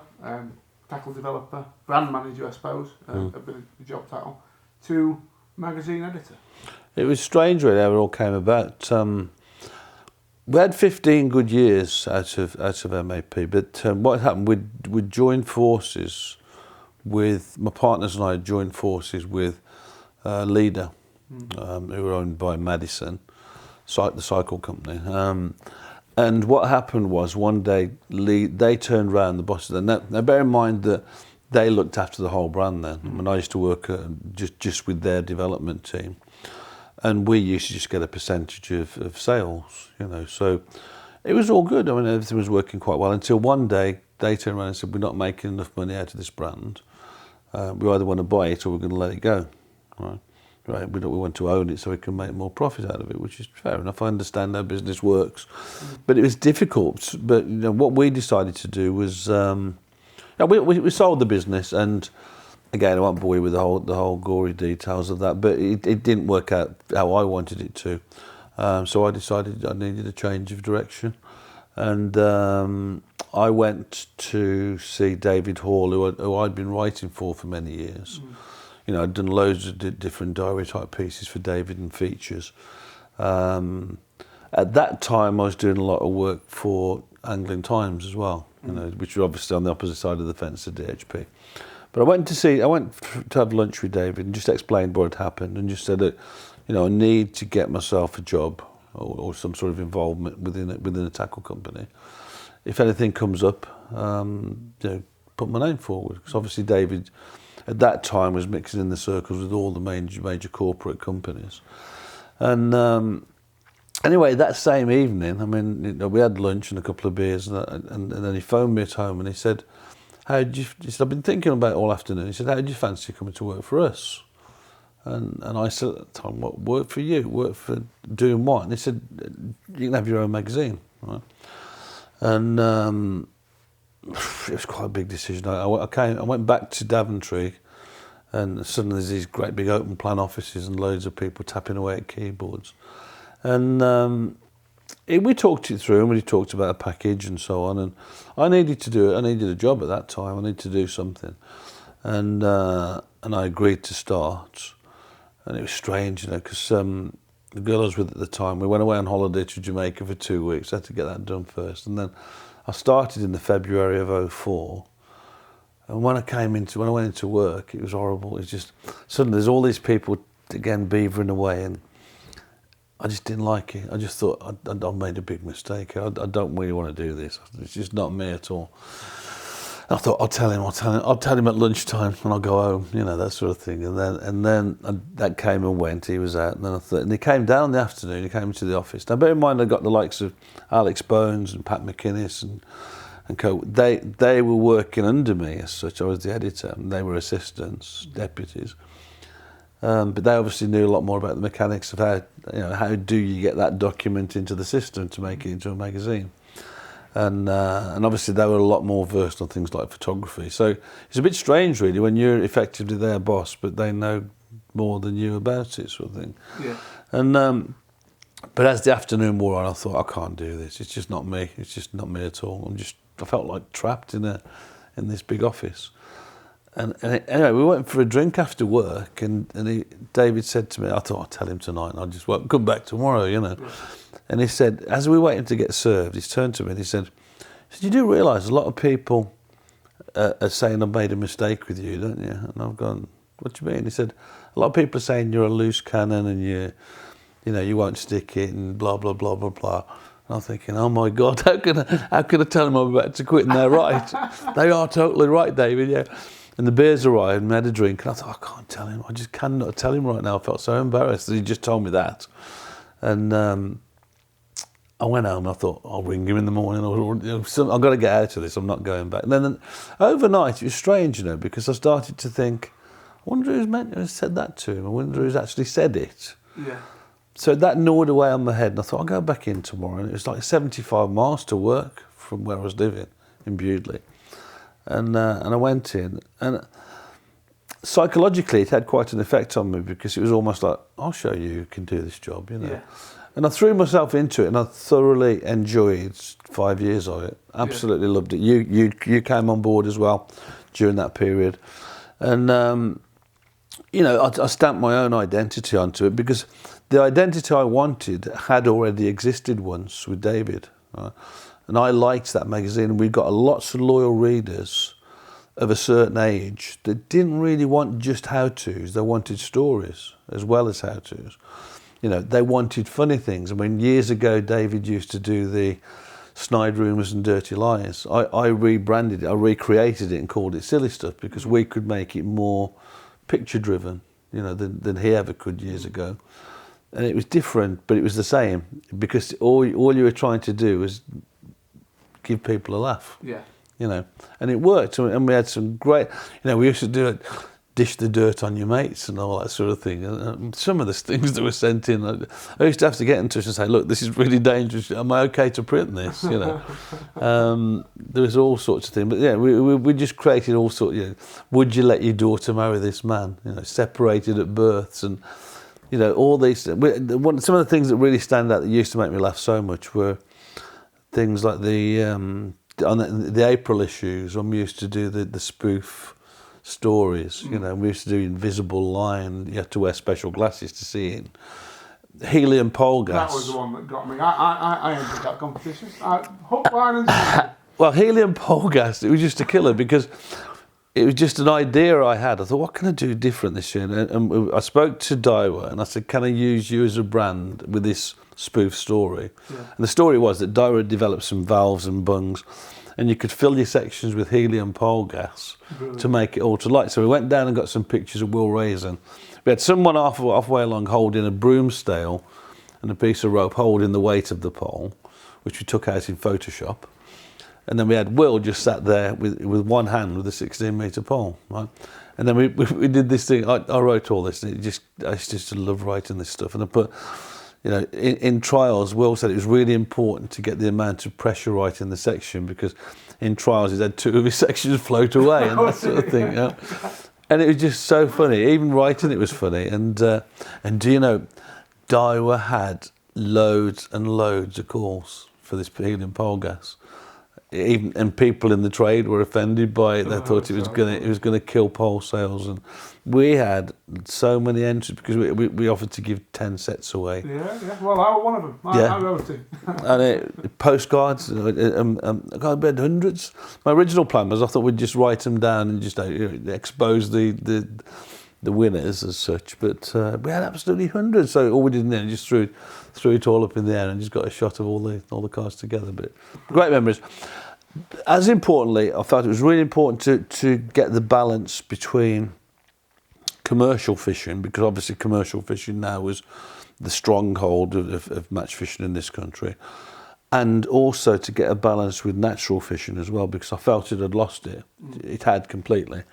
tackle developer, brand manager, I suppose, a bit of the job title, to magazine editor. It was strange really how it all came about. We had 15 good years out of MAP, but what happened, we'd joined forces with, my partners and I had joined forces with Leader, who were owned by Madison, the cycle company. And what happened was one day they turned around, the bosses. Now bear in mind that they looked after the whole brand then. I mean, I used to work just with their development team, and we used to just get a percentage of sales, you know. So it was all good. I mean, everything was working quite well until one day they turned around and said, "We're not making enough money out of this brand. We either want to buy it or we're going to let it go." Right, we want to own it so we can make more profit out of it, which is fair enough. I understand how business works, but it was difficult. But you know, what we decided to do was we sold the business, and again, I won't bore you with the whole gory details of that, but it didn't work out how I wanted it to. So I decided I needed a change of direction, and I went to see David Hall, who I'd been writing for many years. You know, I'd done loads of different diary type pieces for David and features. At that time, I was doing a lot of work for Angling Times as well, you know, which was obviously on the opposite side of the fence to DHP. But I went to have lunch with David and just explained what had happened, and just said that, you know, I need to get myself a job or some sort of involvement within a tackle company. If anything comes up, you know, put my name forward, because obviously David at that time was mixing in the circles with all the major corporate companies. And anyway, that same evening, I mean, you know, we had lunch and a couple of beers, and then he phoned me at home and he said, he said, "I've been thinking about it all afternoon." He said, "How do you fancy coming to work for us?" And I said at the time, "What, work for you? Work for doing what?" And he said, "You can have your own magazine." Right? And it was quite a big decision. I went back to Daventry, and suddenly there's these great big open plan offices and loads of people tapping away at keyboards. And we talked it through, and we talked about a package and so on. And I needed to do it. I needed a job at that time. I needed to do something, and I agreed to start. And it was strange, you know, because the girl I was with at the time, we went away on holiday to Jamaica for 2 weeks. I had to get that done first, and then I started in the February of 2004, and when I went into work, it was horrible. It's just suddenly there's all these people again beavering away, and I just didn't like it. I just thought I've made a big mistake. I don't really want to do this. It's just not me at all. I thought I'll tell him at lunchtime, and I'll go home, you know, that sort of thing. And then that came and went. He was out, and then and he came down in the afternoon. He came into the office. Now, bear in mind, I got the likes of Alex Bones and Pat McInnes and co. They were working under me as such. I was the editor, and they were assistants, deputies. But they obviously knew a lot more about the mechanics of how do you get that document into the system to make it into a magazine. And obviously they were a lot more versed on things like photography. So it's a bit strange, really, when you're effectively their boss, but they know more than you about it, sort of thing. Yeah. And but as the afternoon wore on, I thought, I can't do this. It's just not me. It's just not me at all. I felt like trapped in this big office. And anyway, we went for a drink after work, and David said to me, I thought I'd tell him tonight, and I'll just come back tomorrow, you know. And he said, as we were waiting to get served, he turned to me and he said, "You do realise a lot of people saying I've made a mistake with you, don't you? And I've gone, what do you mean? He said, a lot of people are saying you're a loose cannon and you won't stick it and blah, blah, blah, blah, blah. And I'm thinking, oh my God, how can I tell them I'm about to quit? And they're right. They are totally right, David, yeah. And the beers arrived and we had a drink and I thought, I can't tell him. I just cannot tell him right now. I felt so embarrassed that he just told me that. And I went home and I thought, I'll ring him in the morning. I've got to get out of this. I'm not going back. And then overnight, it was strange, because I started to think, I wonder who's said that to him. I wonder who's actually said it. Yeah. So that gnawed away on my head. And I thought, I'll go back in tomorrow. And it was like 75 miles to work from where I was living in Bewdley. And I went in. And psychologically, it had quite an effect on me because it was almost like, I'll show you who can do this job, Yeah. And I threw myself into it, and I thoroughly enjoyed 5 years of it. Absolutely loved it. You came on board as well during that period, and I stamped my own identity onto it because the identity I wanted had already existed once with David, and I liked that magazine. We got lots of loyal readers of a certain age that didn't really want just how-tos; they wanted stories as well as how-tos. They wanted funny things. I mean, years ago, David used to do the Snide Rumours and Dirty Lies. I rebranded it, I recreated it and called it Silly Stuff because we could make it more picture-driven, than he ever could years ago. And it was different, but it was the same because all you were trying to do was give people a laugh. Yeah. And it worked. And we had some great, we used to do it, dish the dirt on your mates and all that sort of thing. And some of the things that were sent in, I used to have to get in touch and say, look, this is really dangerous. Am I okay to print this? There was all sorts of things. But yeah, we just created all sorts, would you let your daughter marry this man? Separated at births and, all these. Some of the things that really stand out that used to make me laugh so much were things like on the April issues when we used to do the spoof stories, we used to do Invisible Line. You had to wear special glasses to see it. Helium pole gas. That was the one that got me. I entered that competition. Hook, line and sinker. Well, helium pole gas, it was just a killer because it was just an idea I had. I thought, what can I do different this year? And I spoke to Daiwa and I said, can I use you as a brand with this spoof story? Yeah. And the story was that Daiwa had developed some valves and bungs and you could fill your sections with helium pole gas to make it all to light. So we went down and got some pictures of Will Raisin. We had someone halfway along holding a broom stale and a piece of rope holding the weight of the pole, which we took out in Photoshop. And then we had Will just sat there with one hand with a 16-metre pole, right? And then we did this thing. I wrote all this. And I just love writing this stuff. And I put, in trials, Will said it was really important to get the amount of pressure right in the section because in trials he's had 2 of his sections float away and that sort of thing. And it was just so funny. Even writing it was funny. And do you know, Daiwa had loads and loads of calls for this helium pole gas. And people in the trade were offended by it. They thought it was gonna kill pole sales, and we had so many entries because we offered to give 10 sets away. Yeah. Well, I was one of them. I wrote it. And postcards. I had hundreds. My original plan was I thought we'd just write them down and just expose the winners as such, but we had absolutely hundreds. So all we did then just threw it all up in the air and just got a shot of all the cards together. But great memories. As importantly, I felt it was really important to get the balance between commercial fishing, because obviously commercial fishing now was the stronghold of match fishing in this country, and also to get a balance with natural fishing as well, because I felt it had lost it. It had completely.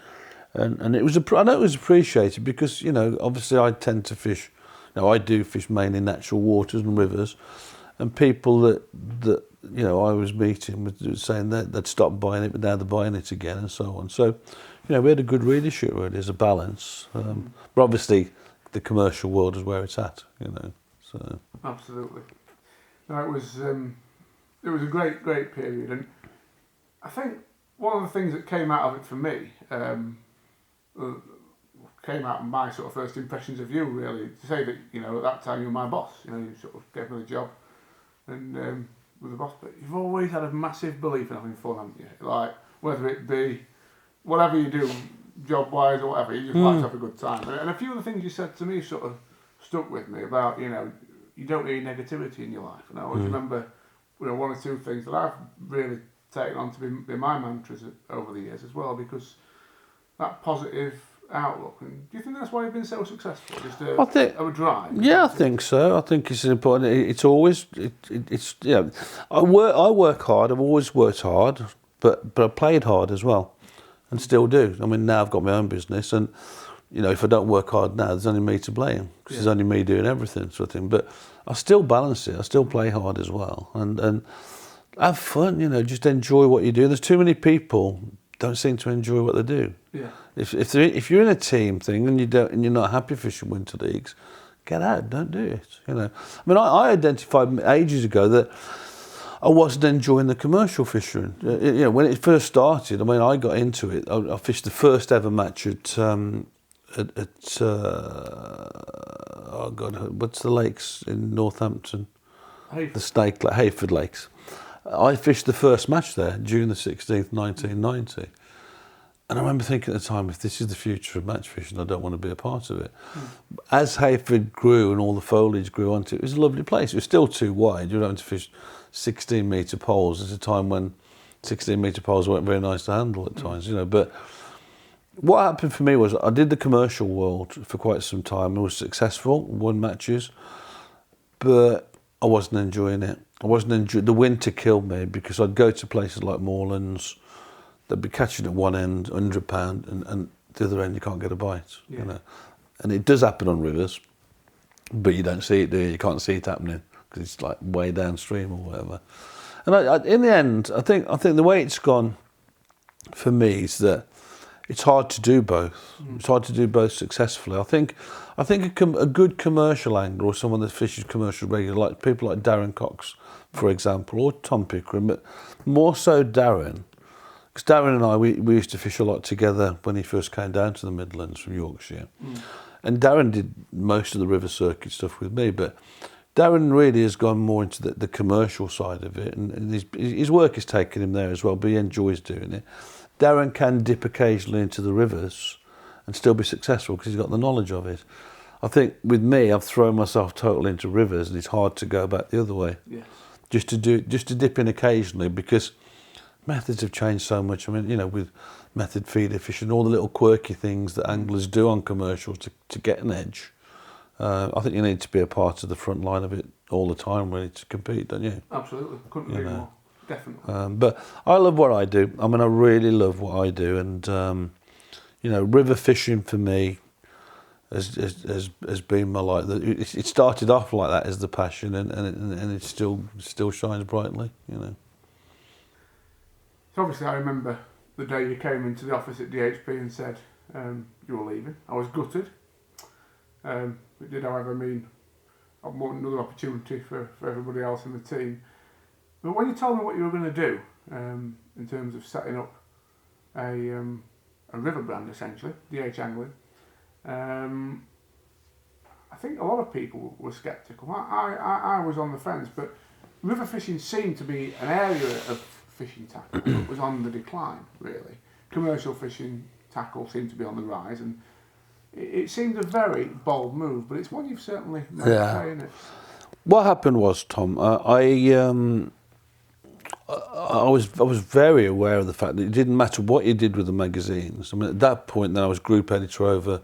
And it was I know it was appreciated because obviously I tend to fish. I do fish mainly natural waters and rivers, and people that I was meeting were saying that they'd stopped buying it, but now they're buying it again, and so on. So we had a good readership really as a balance. But obviously the commercial world is where it's at. So absolutely. No, it was a great period, and I think one of the things that came out of it for me. Came out of my sort of first impressions of you, really, to say that at that time you were my boss. You sort of gave me the job and were the boss, but you've always had a massive belief in having fun, haven't you? Like whether it be whatever you do, job-wise or whatever, you just like to have a good time. And a few of the things you said to me sort of stuck with me about, you know, you don't need negativity in your life. And I always remember, you know, one or two things that I've really taken on to be my mantras over the years as well, because that positive outlook. And do you think that's why you've been so successful? Just a drive? Yeah, I think so. I think it's important. It's always, it's yeah. I work hard. I've always worked hard, but I played hard as well, and still do. I mean, now I've got my own business, and you know, if I don't work hard now, there's only me to blame because there's only me doing everything, sort of thing. But I still balance it. I still play hard as well, and have fun. You know, just enjoy what you do. There's too many people don't seem to enjoy what they do. Yeah. If you're in a team thing and you're not happy fishing winter leagues, get out. Don't do it. You know. I mean, I identified ages ago that I wasn't enjoying the commercial fishing. You know, when it first started, I mean, I got into it. I fished the first ever match at oh God, what's the lakes in Northampton? The Snake, Hayford Lakes. I fished the first match there, June the 16th, 1990. And I remember thinking at the time, if this is the future of match fishing, I don't want to be a part of it. As Hayford grew and all the foliage grew onto it, it was a lovely place. It was still too wide. You were having to fish 16-metre poles at a time when 16-metre poles weren't very nice to handle at times, you know. But what happened for me was I did the commercial world for quite some time. I was successful, won matches, but I wasn't enjoying it. The winter killed me because I'd go to places like Moorlands, they'd be catching at one end, £100, and the other end you can't get a bite. You know, and it does happen on rivers, but you don't see it, do you? You can't see it happening because it's like way downstream or whatever. And in the end, I think the way it's gone for me is that it's hard to do both. It's hard to do both successfully. I think a good commercial angler or someone that fishes commercial regularly, like people like Darren Cox, for example, or Tom Pickering, but more so Darren, because Darren and I, we used to fish a lot together when he first came down to the Midlands from Yorkshire. And Darren did most of the river circuit stuff with me, but Darren really has gone more into the commercial side of it, and his work has taken him there as well, but he enjoys doing it. Darren can dip occasionally into the rivers and still be successful because he's got the knowledge of it. I think with me, I've thrown myself totally into rivers, and it's hard to go back the other way. Yes. Just to dip in occasionally, because methods have changed so much. I mean, you know, with method feeder fishing, all the little quirky things that anglers do on commercials to get an edge. I think you need to be a part of the front line of it all the time, really, to compete, don't you? Absolutely, couldn't agree more. Definitely. But I love what I do. I mean, I really love what I do, and you know, river fishing for me has been my life. It started off like that as the passion, and it still shines brightly. You know. So obviously, I remember the day you came into the office at DHP and said you were leaving. I was gutted. It did, however, mean another opportunity for everybody else in the team. But when you told me what you were going to do in terms of setting up a river brand, essentially, DH Angling, I think a lot of people were sceptical. I was on the fence, but river fishing seemed to be an area of fishing tackle that was on the decline, really. Commercial fishing tackle seemed to be on the rise, and it seemed a very bold move, but it's one you've certainly made today, isn't it? What happened was, Tom, I was very aware of the fact that it didn't matter what you did with the magazines. I mean, at that point, then I was group editor over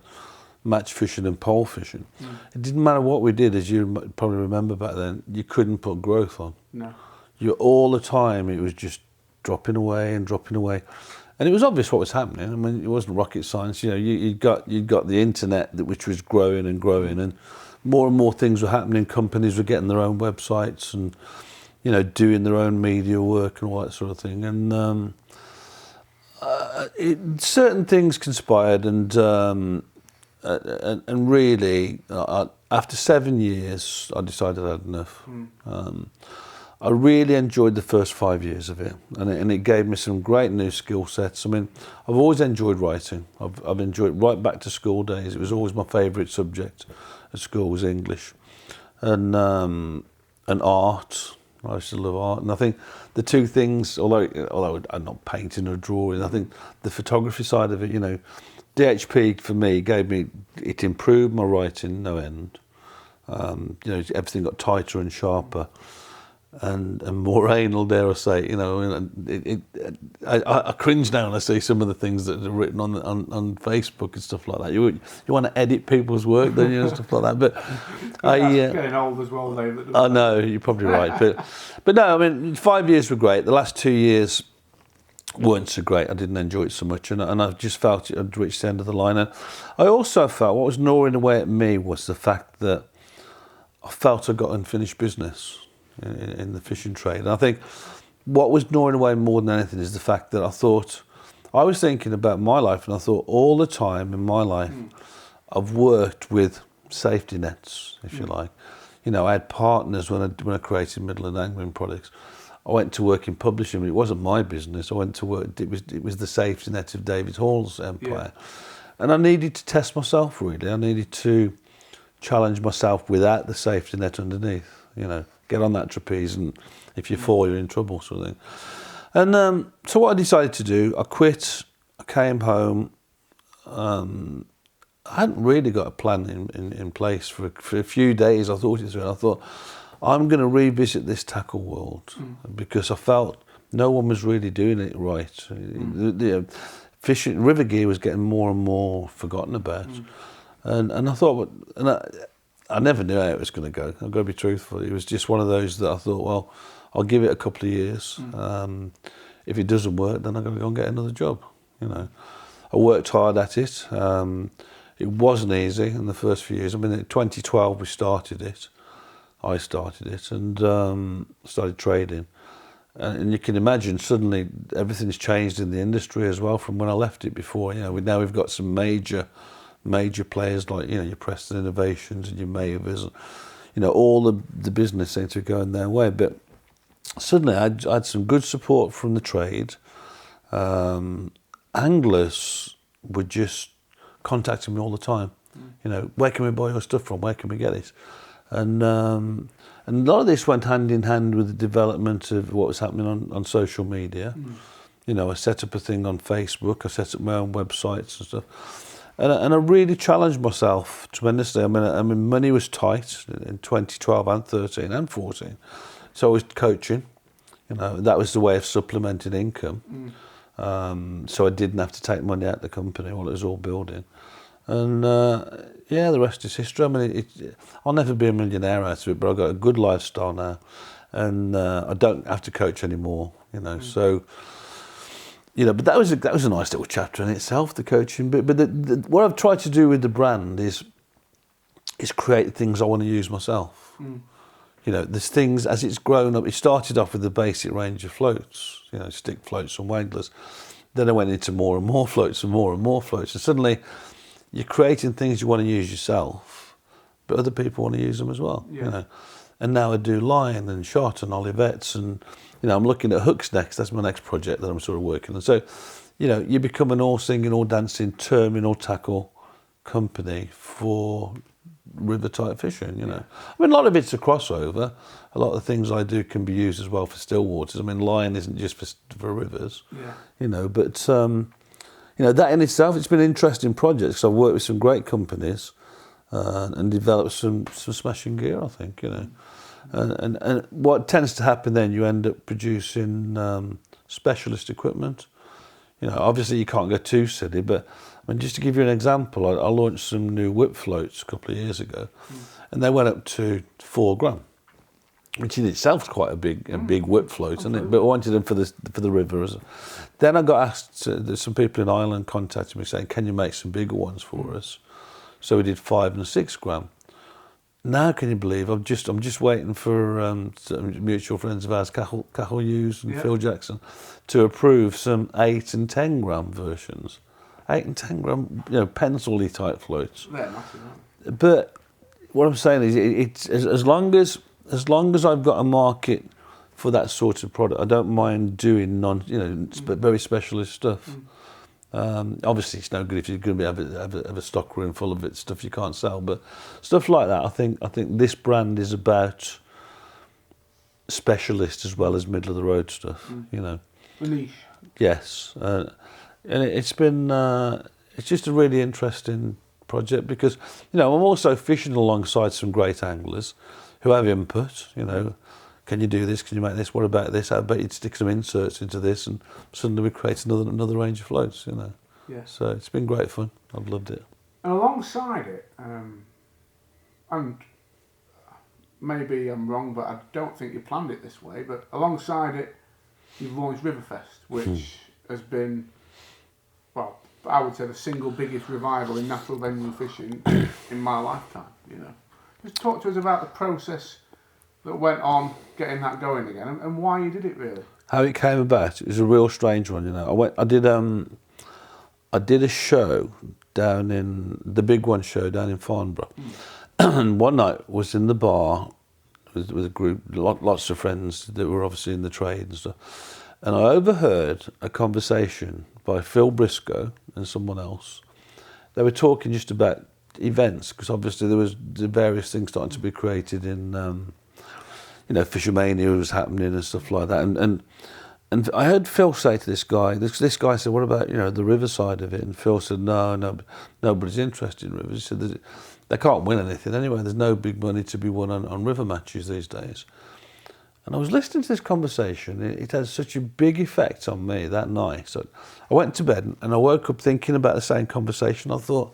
match fishing and pole fishing. It didn't matter what we did, as you probably remember back then. You couldn't put growth on. No. All the time, it was just dropping away, and it was obvious what was happening. I mean, it wasn't rocket science. You know, you'd got the internet, which was growing, and more and more things were happening. Companies were getting their own websites and, you know, doing their own media work and all that sort of thing. And certain things conspired, and really, after 7 years, I decided I had enough. I really enjoyed the first 5 years of it, and it gave me some great new skill sets. I mean, I've always enjoyed writing. I've enjoyed it right back to school days. It was always my favourite subject at school was English, and art. I used to love art, and I think the two things, although I'm not painting or drawing, I think the photography side of it, you know, DHP for me it improved my writing no end. You know, everything got tighter and sharper, and more anal, dare I say. You know, I cringe now when I see some of the things that are written on Facebook and stuff like that. You want to edit people's work, don't you, and stuff like that. But getting old as well, David. I know, you're probably right, but no, I mean, 5 years were great. The last 2 years weren't so great. I didn't enjoy it so much, and I just felt I'd reached the end of the line. And I also felt what was gnawing away at me was the fact that I felt I got unfinished business in the fishing trade. And I think what was gnawing away more than anything is the fact that I was thinking about my life, and I thought all the time in my life I've worked with safety nets, if you like. You know, I had partners when I created Midland Angling Products. I went to work in publishing, but it wasn't my business. I went to work, it was the safety net of David Hall's empire. Yeah. And I needed to test myself, really. I needed to challenge myself without the safety net underneath, you know. Get on that trapeze, and if you fall, you're in trouble, sort of thing. And so what I decided to do, I quit, I came home. I hadn't really got a plan in place for a few days. I thought it through, and I thought, I'm going to revisit this tackle world, because I felt no one was really doing it right. The fishing, river gear was getting more and more forgotten about. And I thought, I never knew how it was going to go. I've got to be truthful. It was just one of those that I thought, well, I'll give it a couple of years. If it doesn't work, then I'm going to go and get another job. You know, I worked hard at it. It wasn't easy in the first few years. I mean, in 2012 we started it. I started it and started trading. And you can imagine suddenly everything's changed in the industry as well from when I left it before. You know, we've got some major players like, you know, your Preston Innovations and your Mavers, you know, all the business seemed to be going their way. But suddenly I had some good support from the trade. Anglers were just contacting me all the time. You know, where can we buy your stuff from? Where can we get it? And a lot of this went hand in hand with the development of what was happening on social media. You know, I set up a thing on Facebook. I set up my own websites and stuff. And I really challenged myself tremendously. I mean, money was tight in 2012 and 13 and 14. So I was coaching. You know, that was the way of supplementing income. So I didn't have to take money out of the company while it was all building. And yeah, the rest is history. I mean, I'll never be a millionaire out of it, but I've got a good lifestyle now. And I don't have to coach anymore, you know, so... You know, but that was a nice little chapter in itself, the coaching. But what I've tried to do with the brand is create things I want to use myself. You know, there's things as it's grown up. It started off with the basic range of floats, you know, stick floats and wanglers. Then I went into more and more floats and more floats. And suddenly, you're creating things you want to use yourself, but other people want to use them as well. Yeah. You know, and now I do line and shot and olivettes and. You know, I'm looking at hooks next. That's my next project that I'm sort of working on. So, you know, you become an all singing, all dancing, terminal tackle company for river type fishing, you know. I mean, a lot of it's a crossover. A lot of the things I do can be used as well for still waters. I mean, line isn't just for rivers, you know, but, you know, that in itself, it's been an interesting project because I've worked with some great companies and developed some smashing gear, I think, you know. And what tends to happen then, you end up producing specialist equipment. You know, obviously you can't go too silly, but I mean, just to give you an example, I launched some new whip floats a couple of years ago, and they went up to 4 gram, which in itself is quite a big whip float, isn't it? But I wanted them for the river. Then I got asked. There's some people in Ireland contacted me saying, "Can you make some bigger ones for us?" So we did 5 and 6 gram. Now, can you believe I'm just waiting for some mutual friends of ours, Cahill Hughes and Phil Jackson, to approve some 8 and 10 gram versions. 8 and 10 gram, you know, pencil-y type floats. They're massive, aren't they? But what I'm saying is, it's as long as I've got a market for that sort of product, I don't mind doing very specialist stuff. Obviously, it's no good if you're going to have a stock room full of it, stuff you can't sell. But stuff like that, I think this brand is about specialist as well as middle of the road stuff. You know. The niche. Yes, and it's been it's just a really interesting project because I'm also fishing alongside some great anglers who have input. Can you do this? Can you make this? What about this? How about you stick some inserts into this, and suddenly we create another range of floats. Yeah. So it's been great fun. I've loved it. And alongside it, and maybe I'm wrong, but I don't think you planned it this way. But alongside it, you've launched Riverfest, which has been, well, I would say the single biggest revival in natural venue fishing in my lifetime. Just talk to us about the process that went on getting that going again, and why you did it really. How it came about, it was a real strange one. I did a show down in the Big One show down in Farnborough, and one night was in the bar with a group, lots of friends that were obviously in the trade and stuff, and I overheard a conversation by Phil Briscoe and someone else. They were talking just about events because obviously there was the various things starting to be created in, Fishermania was happening and stuff like that, and I heard Phil say to this guy, this guy said, what about, the river side of it? And Phil said, no, nobody's interested in rivers. He said, they can't win anything anyway. There's no big money to be won on river matches these days. And I was listening to this conversation. It had such a big effect on me that night. So I went to bed and I woke up thinking about the same conversation. I thought,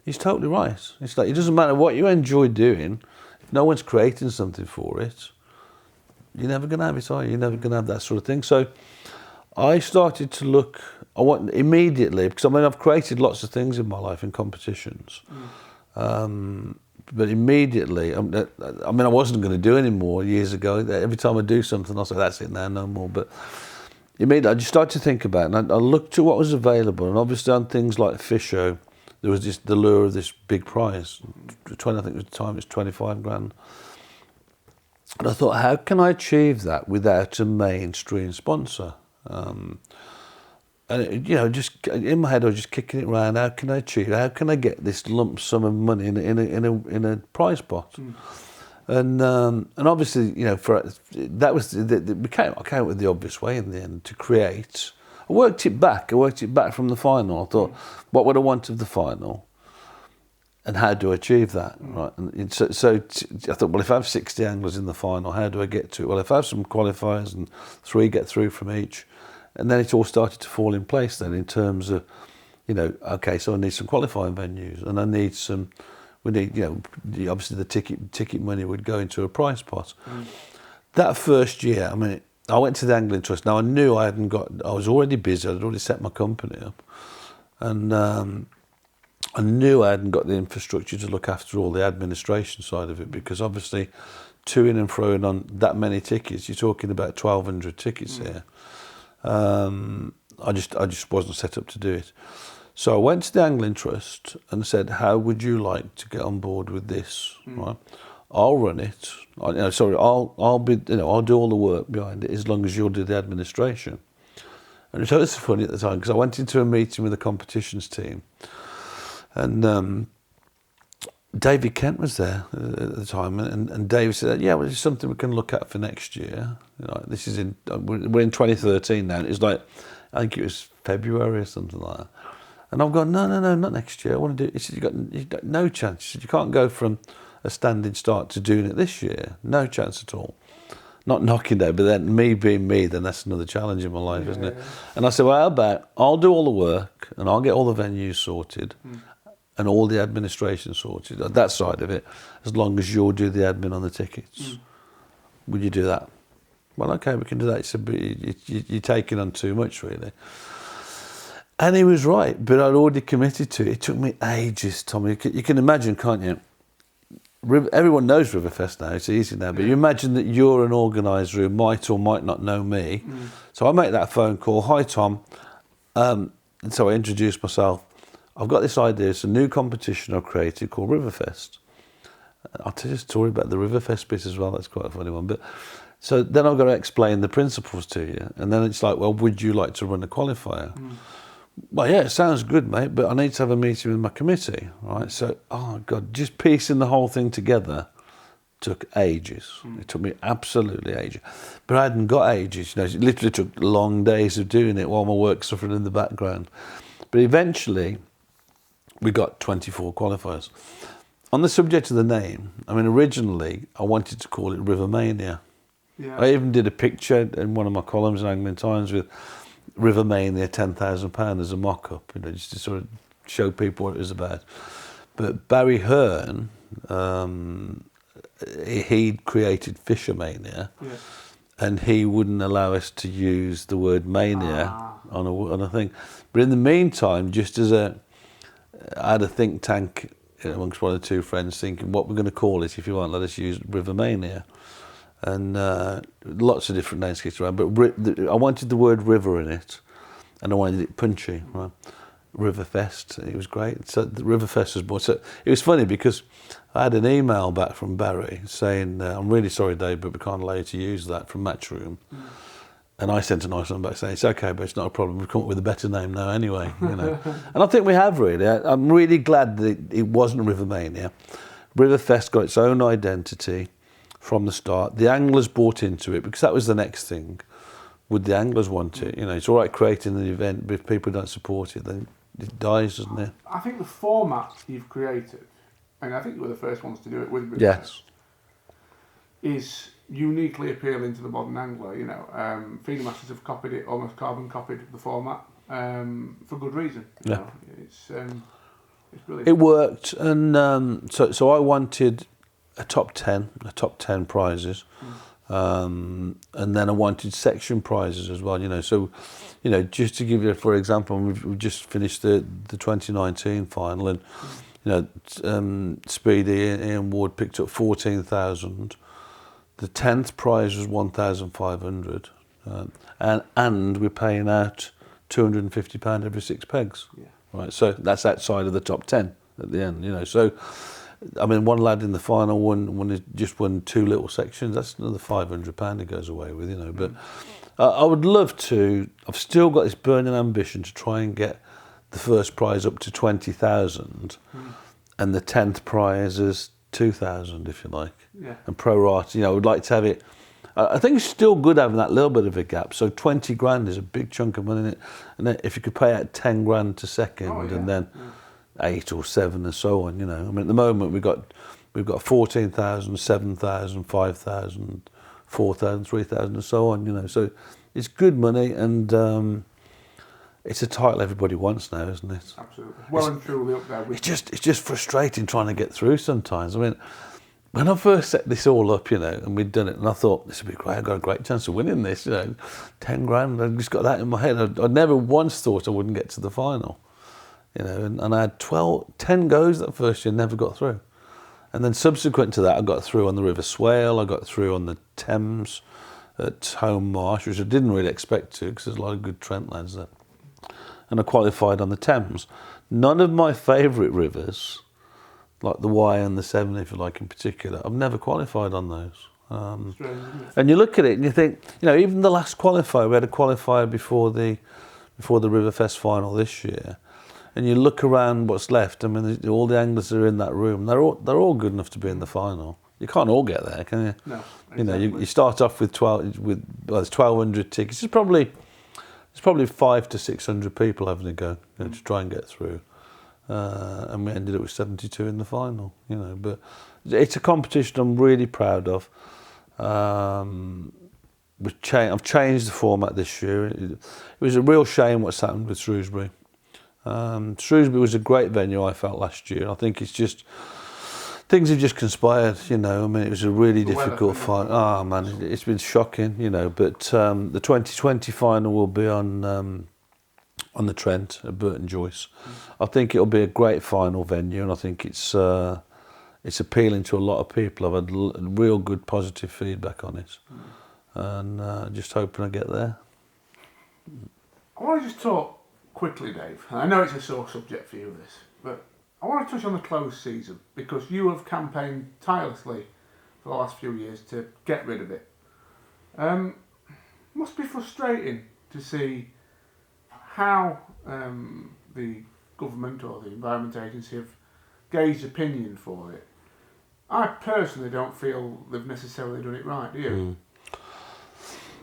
he's totally right. It's like, it doesn't matter what you enjoy doing. If no one's creating something for it, you're never going to have it, are you? You're never going to have that sort of thing. So I started to look, immediately, because I've created lots of things in my life in competitions. But immediately, I wasn't going to do any more years ago. Every time I do something, I'll say, that's it now, no more. But immediately, I just started to think about it, and I looked at what was available, and obviously on things like Fisho, there was just the lure of this big prize. I think at the time it was 25 grand. And I thought, how can I achieve that without a mainstream sponsor? And just in my head, I was just kicking it around. How can I achieve? How can I get this lump sum of money in a prize pot? And obviously, that was I came up with the obvious way in the end to create. I worked it back from the final. I thought, what would I want of the final? And how do I achieve that? Right. And so I thought, well, if I have 60 anglers in the final, how do I get to it? Well, if I have some qualifiers and 3 get through from each, and then it all started to fall in place then in terms of, okay, so I need some qualifying venues, and we need, obviously the ticket money would go into a prize pot. That first year, I went to the Angling Trust. Now I knew I was already busy. I'd already set my company up, and I knew I hadn't got the infrastructure to look after all the administration side of it, because obviously to-ing and fro-ing on that many tickets, you're talking about 1,200 tickets here. I just wasn't set up to do it. So I went to the Angling Trust and said, how would you like to get on board with this? Right? I'll run it. I'll do all the work behind it as long as you'll do the administration. And it was funny at the time because I went into a meeting with the competitions team, and David Kent was there at the time, and David said, yeah, well, it's something we can look at for next year. This is we're in 2013 now, and it's like, I think it was February or something like that. And I've gone, no, not next year. I want to do it. He said, you've got no chance. He said, you can't go from a standing start to doing it this year. No chance at all. Not knocking there, but then me being me, then that's another challenge in my life, isn't it? And I said, well, how about I'll do all the work and I'll get all the venues sorted and all the administration sorted, that side of it, as long as you'll do the admin on the tickets. Would you do that? Well, okay, we can do that. He said, but you're taking on too much, really. And he was right, but I'd already committed to it. It took me ages, Tommy. You can imagine, can't you? Everyone knows Riverfest now, it's easy now, but you imagine that you're an organiser who might or might not know me. So I make that phone call, hi Tom. And so I introduce myself. I've got this idea, it's a new competition I've created called Riverfest. I'll tell you a story about the Riverfest bit as well, that's quite a funny one. But so then I've got to explain the principles to you. And then it's like, well, would you like to run a qualifier? Well, yeah, it sounds good, mate, but I need to have a meeting with my committee, right? So, oh, God, just piecing the whole thing together took ages. It took me absolutely ages. But I hadn't got ages. You know, it literally took long days of doing it while my work suffered in the background. But eventually, we got 24 qualifiers. On the subject of the name, I mean, originally, I wanted to call it Rivermania. Yeah. I even did a picture in one of my columns in Anglian Times with Rivermania £10,000 as a mock-up, you know, just to sort of show people what it was about. But Barry Hearn, he'd created Fishermania, and he wouldn't allow us to use the word mania on a thing. But in the meantime, just as I had a think tank amongst one or two friends thinking what we're going to call it if you won't let us use Rivermania. And lots of different names kicked around, but I wanted the word river in it, and I wanted it punchy. Right? Riverfest, it was great. So the Riverfest was born. So it was funny because I had an email back from Barry saying, "I'm really sorry, Dave, but we can't allow you to use that from Matchroom." And I sent a nice one back saying, "It's okay, but it's not a problem. We've come up with a better name now, anyway." You know, and I think we have really. I'm really glad that it wasn't Rivermania. Riverfest got its own identity from the start. The anglers bought into it because that was the next thing. Would the anglers want it? You know, it's all right creating an event, but if people don't support it, then it dies, doesn't it? I think the format you've created, and I think you were the first ones to do it with Riverfest, Yes. is uniquely appealing to the modern angler. You know, Feeder Masters have copied it, almost carbon copied the format, for good reason. You know, it's brilliant. It worked, and so I wanted a top 10 prizes, and then I wanted section prizes as well. You know, so you know, just to give you, for example, we've just finished the 2019 final, and you know, Speedy Ian Ward picked up 14,000. The 10th prize was 1,500, and we're paying out £250 every 6 pegs. Yeah. Right, so that's outside of the top 10 at the end. You know, so I mean, one lad in the final won 2 little sections. That's another £500 he goes away with. You know, but I would love to. I've still got this burning ambition to try and get the first prize up to 20,000, and the 10th prize is 2,000, if you like. Yeah. And pro rata, you know, I would like to have it. I think it's still good having that little bit of a gap. So 20 grand is a big chunk of money in it. And then if you could pay out 10 grand to second, and then 8 or 7 and so on, you know. I mean, at the moment we've got 14,000, 7,000, 5,000, 4,000, 3,000 and so on, you know. So it's good money, and it's a title everybody wants now, isn't it? Absolutely. Well and truly up there. It's just frustrating trying to get through sometimes. I mean, when I first set this all up, you know, and we'd done it, and I thought, this would be great, I've got a great chance of winning this, you know, 10 grand, I just got that in my head. I never once thought I wouldn't get to the final, you know, and I had 10 goes that first year, never got through. And then subsequent to that, I got through on the River Swale, I got through on the Thames at Home Marsh, which I didn't really expect to, because there's a lot of good Trent lads there. And I qualified on the Thames. None of my favourite rivers, like the Wye and the Severn, if you like, in particular, I've never qualified on those. And you look at it and you think, you know, even the last qualifier, we had a qualifier before the Riverfest final this year, and you look around what's left. I mean, all the anglers that are in that room, they're all good enough to be in the final. You can't all get there, can you? No. Exactly. You know, you start off with there's 1,200 tickets. It's probably 500 to 600 people having a go, you know, to try and get through. And we ended up with 72 in the final, you know. But it's a competition I'm really proud of. I've changed the format this year. It was a real shame what's happened with Shrewsbury. Shrewsbury was a great venue, I felt, last year. I think it's just things have just conspired, you know. I mean, it was a really difficult fight. Oh man, it's been shocking, you know. But the 2020 final will be on the Trent at Burton Joyce. I think it'll be a great final venue, and I think it's appealing to a lot of people. I've had real good positive feedback on it, and just hoping I get there. I want to just talk quickly, Dave. I know it's a sore subject for you, this, but I want to touch on the closed season, because you have campaigned tirelessly for the last few years to get rid of it. Must be frustrating to see how the government or the Environment Agency have gauged opinion for it. I personally don't feel they've necessarily done it right, do you?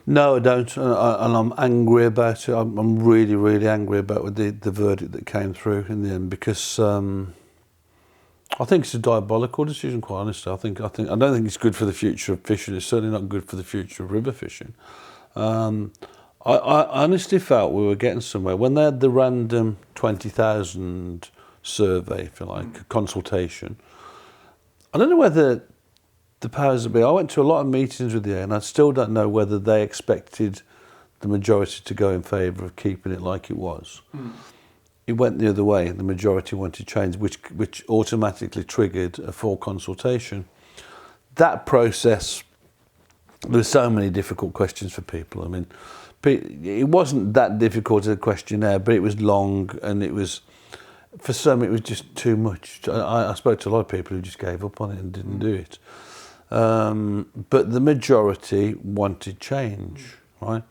No, I don't, and I'm angry about it. I'm really, really angry about the verdict that came through in the end, because I think it's a diabolical decision, quite honestly. I don't think it's good for the future of fishing. It's certainly not good for the future of river fishing. I honestly felt we were getting somewhere when they had the random 20,000 survey, if you like, consultation. I don't know whether the powers that be, I went to a lot of meetings with the AA, and I still don't know whether they expected the majority to go in favour of keeping it like it was. It went the other way. The majority wanted change, which automatically triggered a full consultation. That process, there were so many difficult questions for people. I mean, it wasn't that difficult a questionnaire, but it was long, and it was, for some, it was just too much. I spoke to a lot of people who just gave up on it and didn't do it. But the majority wanted change, right?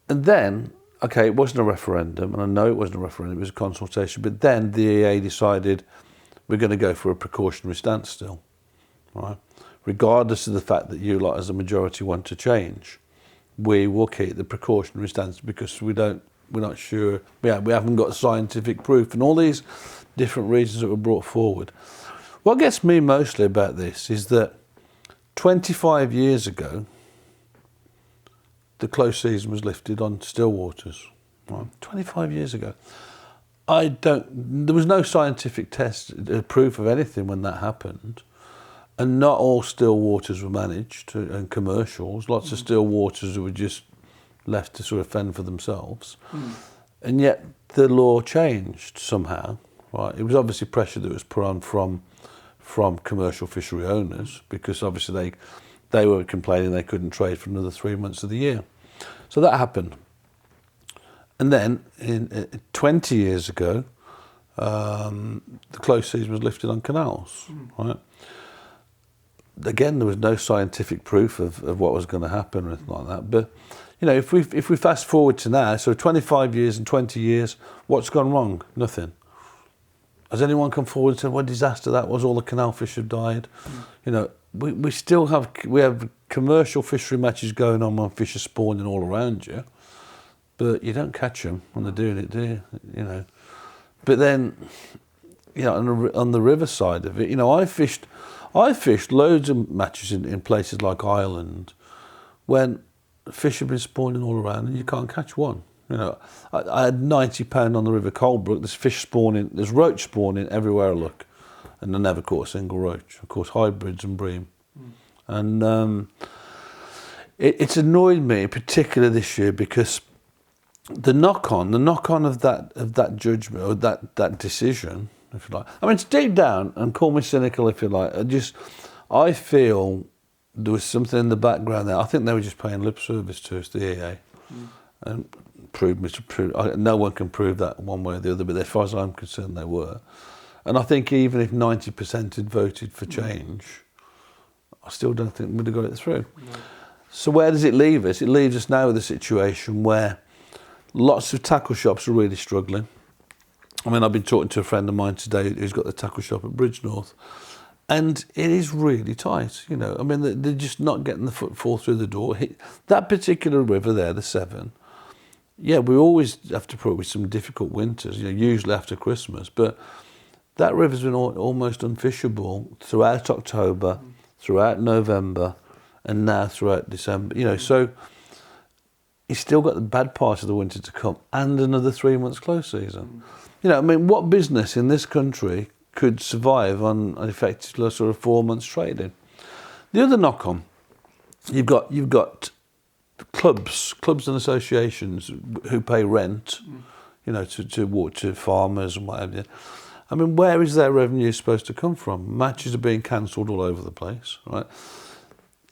And then, okay, it wasn't a referendum, and I know it wasn't a referendum, it was a consultation, but then the EA decided we're going to go for a precautionary standstill, right? Regardless of the fact that you lot as a majority want to change, we will keep the precautionary stance because we're not sure, we haven't got scientific proof, and all these different reasons that were brought forward. What gets me mostly about this is that 25 years ago, the close season was lifted on still waters. Right? 25 years ago. There was no scientific proof of anything when that happened. And not all still waters were managed, and commercials. Lots of still waters were just left to sort of fend for themselves. And yet the law changed somehow. Right? It was obviously pressure that was put on from commercial fishery owners, because obviously they were complaining they couldn't trade for another 3 months of the year. So that happened. And then 20 years ago, the close season was lifted on canals. Right? Again, there was no scientific proof of what was going to happen or anything like that. But if we fast forward to now, so 25 years and 20 years, what's gone wrong? Nothing. Has anyone come forward and said what disaster that was? All the canal fish have died. We still have commercial fishery matches going on when fish are spawning all around you, but you don't catch them when they're doing it, do you? But then, on the river side of it, I fished loads of matches in places like Ireland when fish have been spawning all around and you can't catch one. I had 90 pound on the River Coldbrook. There's fish spawning, there's roach spawning everywhere I look, and I never caught a single roach. Of course, hybrids and bream. And it's annoyed me, particularly this year, because the knock on of that judgment, or that decision, if you like. I mean, it's deep down, and call me cynical if you like. I feel there was something in the background there. I think they were just paying lip service to us, the EA, and no one can prove that one way or the other, but as far as I'm concerned, they were. And I think even if 90% had voted for change, I still don't think we'd have got it through. No. So where does it leave us? It leaves us now with a situation where lots of tackle shops are really struggling. I mean, I've been talking to a friend of mine today who's got the tackle shop at Bridgnorth, and it is really tight. I mean, they're just not getting the footfall through the door. That particular river there, the Severn, yeah, we always have to put up with some difficult winters, usually after Christmas, but that river's been almost unfishable throughout October, throughout November, and now throughout December. So you've still got the bad part of the winter to come and another 3 months close season. I mean, what business in this country could survive on an effective sort of 4 months trading? The other knock on, you've got clubs and associations who pay rent, to farmers and whatever. I mean, where is their revenue supposed to come from? Matches are being cancelled all over the place, right?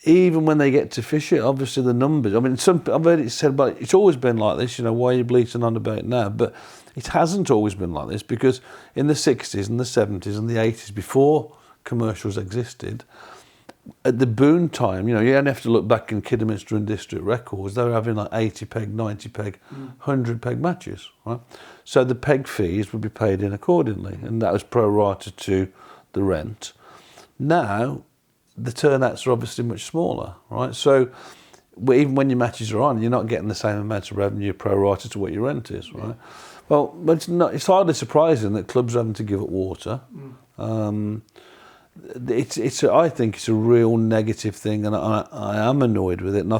Even when they get to fish it, obviously the numbers. I mean, I've heard it said, but it's always been like this. Why are you bleating on about it now? But it hasn't always been like this, because in the 60s and the 70s and the 80s, before commercials existed, at the boom time, you only have to look back in Kidderminster and District Records, they were having like 80 peg, 90 peg, 100 peg matches, right? So the peg fees would be paid in accordingly, and that was pro rata to the rent. Now, the turnouts are obviously much smaller, right? So even when your matches are on, you're not getting the same amount of revenue pro rata to what your rent is, right? Yeah. Well, it's hardly surprising that clubs are having to give up water. I think it's a real negative thing, and I am annoyed with it. And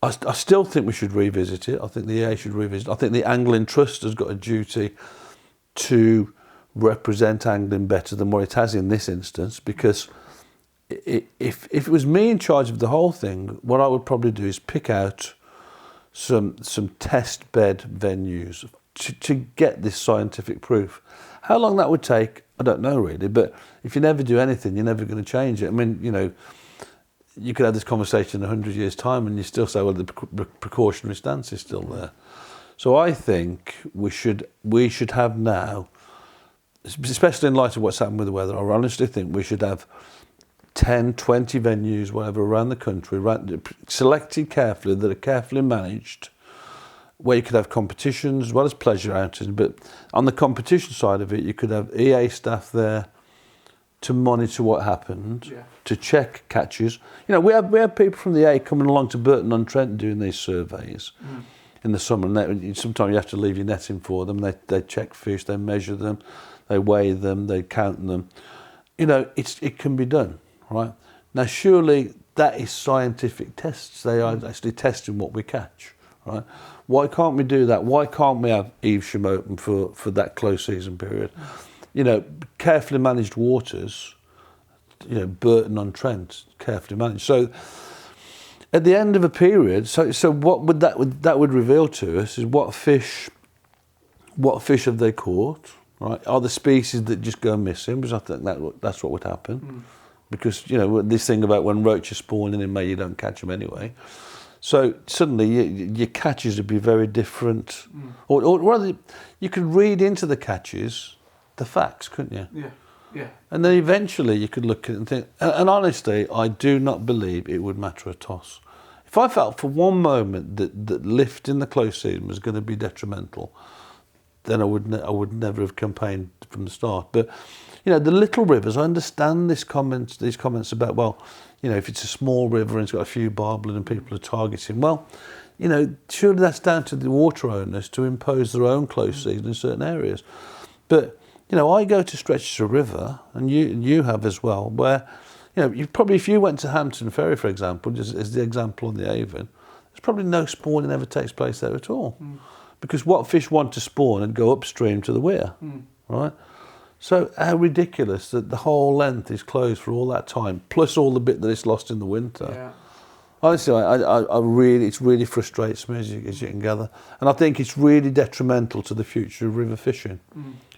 I still think we should revisit it. I think the EA should revisit it. I think the Angling Trust has got a duty to represent angling better than what it has in this instance, because if it was me in charge of the whole thing, what I would probably do is pick out some test bed venues to get this scientific proof. How long that would take, I don't know really, but if you never do anything, you're never going to change it. I mean, you could have this conversation in 100 years' time and you still say, well, the precautionary stance is still there. So I think we should have now, especially in light of what's happened with the weather, I honestly think we should have 10, 20 venues, whatever, around the country, selected carefully, that are carefully managed, where you could have competitions as well as pleasure outings. But on the competition side of it, you could have EA staff there to monitor what happened, to check catches. We have people from the EA coming along to Burton-on-Trent doing these surveys in the summer. And sometimes you have to leave your netting for them. They check fish, they measure them, they weigh them, they count them. It can be done. Right. Now, surely that is scientific tests. They are actually testing what we catch. Right. Why can't we do that? Why can't we have Evesham open for that close season period? Carefully managed waters. Burton-on-Trent, carefully managed. So, at the end of a period, so what would that would reveal to us is what fish have they caught? Right. Are the species that just go missing? Because I think that's what would happen. Because, this thing about when roach are spawning in May, you don't catch them anyway. So suddenly your catches would be very different. Or rather, you could read into the catches the facts, couldn't you? Yeah. And then eventually you could look at it and think, and honestly, I do not believe it would matter a toss. If I felt for one moment that lifting the close season was going to be detrimental, then I would never have campaigned from the start. But the little rivers, I understand these comments about, well, if it's a small river and it's got a few barbelin and people are targeting, well, surely that's down to the water owners to impose their own close season in certain areas. But, I go to stretches of river, and you have as well, where, if you went to Hampton Ferry, for example, just as the example on the Avon, there's probably no spawning ever takes place there at all. Because what fish want to spawn and go upstream to the weir, right? So how ridiculous that the whole length is closed for all that time, plus all the bit that it's lost in the winter. Yeah. Honestly, it really frustrates me, as you can gather. And I think it's really detrimental to the future of river fishing.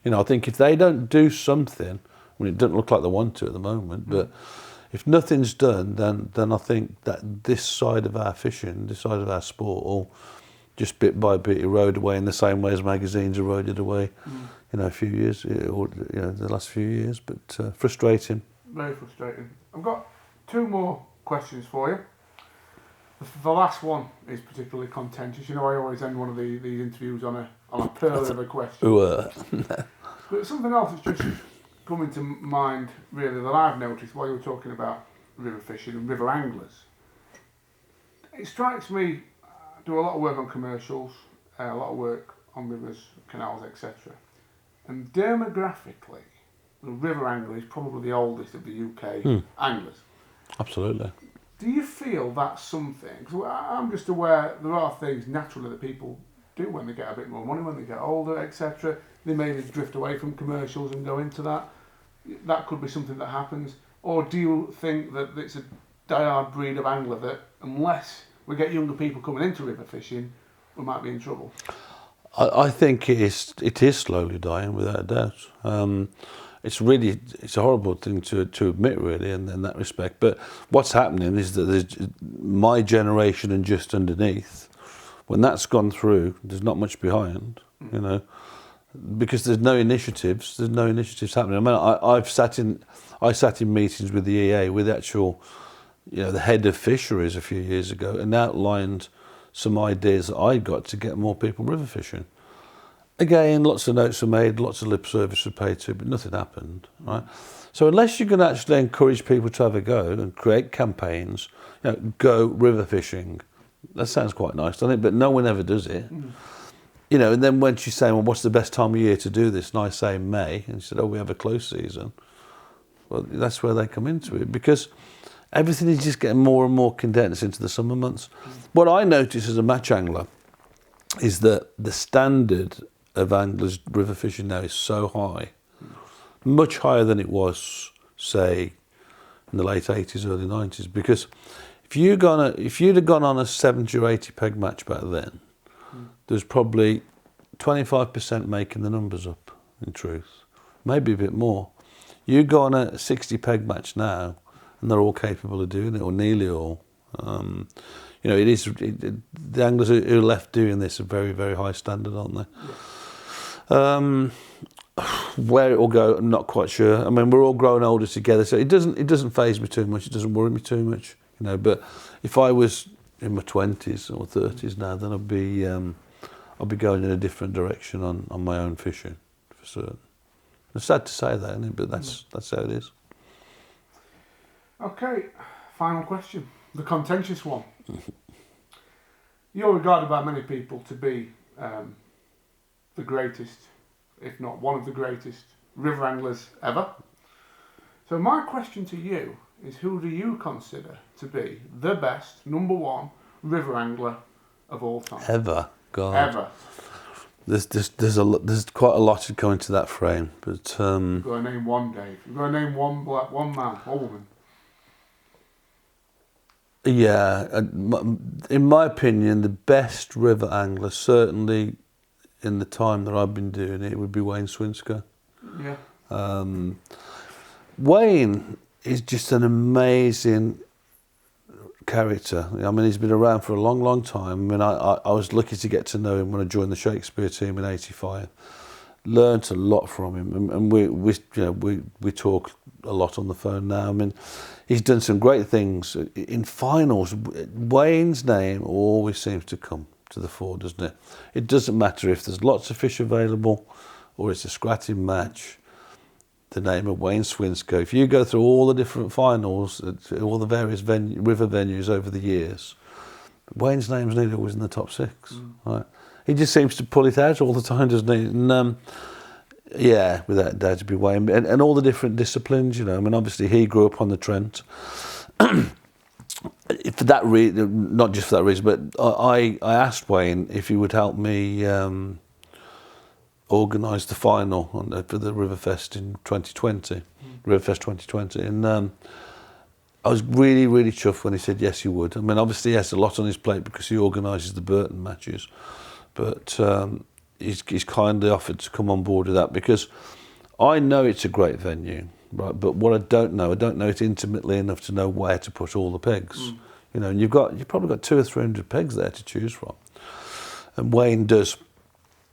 I think if they don't do something, it doesn't look like they want to at the moment, but if nothing's done, then I think that this side of our fishing, this side of our sport, will just bit by bit erode away in the same way as magazines eroded away, a few years, or the last few years. But frustrating. Very frustrating. I've got two more questions for you. The last one is particularly contentious. I always end one of these interviews on a pearl of a question. But something else that's just come into mind, really, that I've noticed while you were talking about river fishing and river anglers. It strikes me, I do a lot of work on commercials, a lot of work on rivers, canals, etc. And demographically, the river angler is probably the oldest of the UK anglers. Absolutely. Do you feel that's something? Because I'm just aware there are things naturally that people do when they get a bit more money, when they get older, etc. They maybe drift away from commercials and go into that. That could be something that happens. Or do you think that it's a die-hard breed of angler that unless we get younger people coming into river fishing, we might be in trouble? I think it is slowly dying, without a doubt. It's a horrible thing to admit, really, in that respect. But what's happening is that there's my generation and just underneath, when that's gone through, there's not much behind, because there's no initiatives. There's no initiatives happening. I mean, I sat in meetings with the EA with actual, the head of fisheries a few years ago, and outlined some ideas that I got to get more people river fishing. Again, lots of notes were made, lots of lip service were paid to, but nothing happened, right? So unless you can actually encourage people to have a go and create campaigns, go river fishing, that sounds quite nice, doesn't it? But no one ever does it. And then when you say, well, what's the best time of year to do this? And I say May, and she said, oh, we have a close season. Well, that's where they come into it, because everything is just getting more and more condensed into the summer months. What I notice as a match angler is that the standard of anglers river fishing now is so high, much higher than it was, say, in the late 80s, early 90s. Because if you'd have gone on a 70 or 80 peg match back then, there's probably 25% making the numbers up, in truth. Maybe a bit more. You go on a 60 peg match now, and they're all capable of doing it, or nearly all. The anglers who are left doing this are very, very high standard, aren't they? Yeah. Where it will go, I'm not quite sure. I mean, we're all growing older together, so it doesn't faze me too much. It doesn't worry me too much, But if I was in my 20s or 30s now, then I'll be going in a different direction on my own fishing, for certain. It's sad to say that, isn't it? But that's how it is. Okay, final question, the contentious one. You're regarded by many people to be the greatest, if not one of the greatest, river anglers ever. So my question to you is, who do you consider to be the best, number one, river angler of all time? Ever? God. Ever. There's quite a lot to go into that frame, but You've got to name one, Dave. You've got to name one man or woman. Yeah, in my opinion, the best river angler, certainly in the time that I've been doing it, would be Wayne Swinsker. Yeah. Wayne is just an amazing character. I mean, he's been around for a long, long time. I mean, I was lucky to get to know him when I joined the Shakespeare team in '85. Learned a lot from him, and we talk a lot on the phone now. I mean, he's done some great things in finals. Wayne's name always seems to come to the fore, doesn't it? It doesn't matter if there's lots of fish available or it's a scratching match. The name of Wayne Swinsker. If you go through all the different finals, all the various river venues over the years, Wayne's name's nearly always in the top six. Right? He just seems to pull it out all the time, doesn't he? And yeah, without doubt, to be Wayne, and all the different disciplines. I mean, obviously he grew up on the Trent. For that reason, not just for that reason, but I asked Wayne if he would help me organise the final for the Riverfest in 2020, Riverfest 2020, and I was really, really chuffed when he said yes, he would. I mean, obviously he has a lot on his plate because he organises the Burton matches, but he's kindly offered to come on board with that, because I know it's a great venue, right? But what I don't know it intimately enough to know where to put all the pegs. And you've probably got 200 or 300 pegs there to choose from, and Wayne does.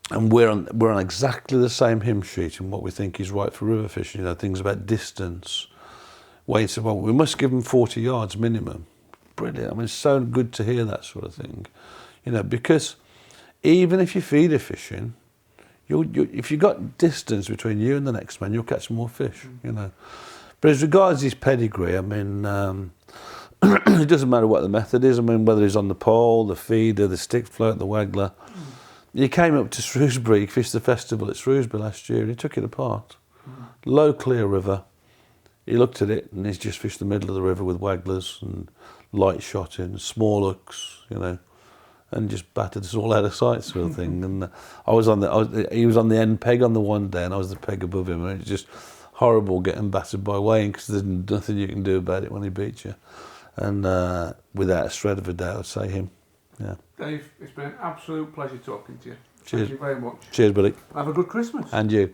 And we're on exactly the same hymn sheet in what we think is right for river fishing. Things about distance. Wayne said, well, we must give them 40 yards minimum. Brilliant. I mean, it's so good to hear that sort of thing. Because even if you're feeder fishing, if you've got distance between you and the next man, you'll catch more fish, But as regards his pedigree, I mean, it doesn't matter what the method is. I mean, whether he's on the pole, the feeder, the stick float, the waggler. He came up to Shrewsbury, he fished the festival at Shrewsbury last year, and he took it apart. Low, clear river. He looked at it, and he's just fished the middle of the river with wagglers and light shot in, small hooks, and just battered us all out of sight, sort of thing. And he was on the end peg on the one day, and I was the peg above him, and it's just horrible getting battered by Wayne, because there's nothing you can do about it when he beats you. And without a shred of a doubt, I'd say him. Yeah. Dave, it's been an absolute pleasure talking to you. Cheers. Thank you very much. Cheers, buddy. Have a good Christmas. And you.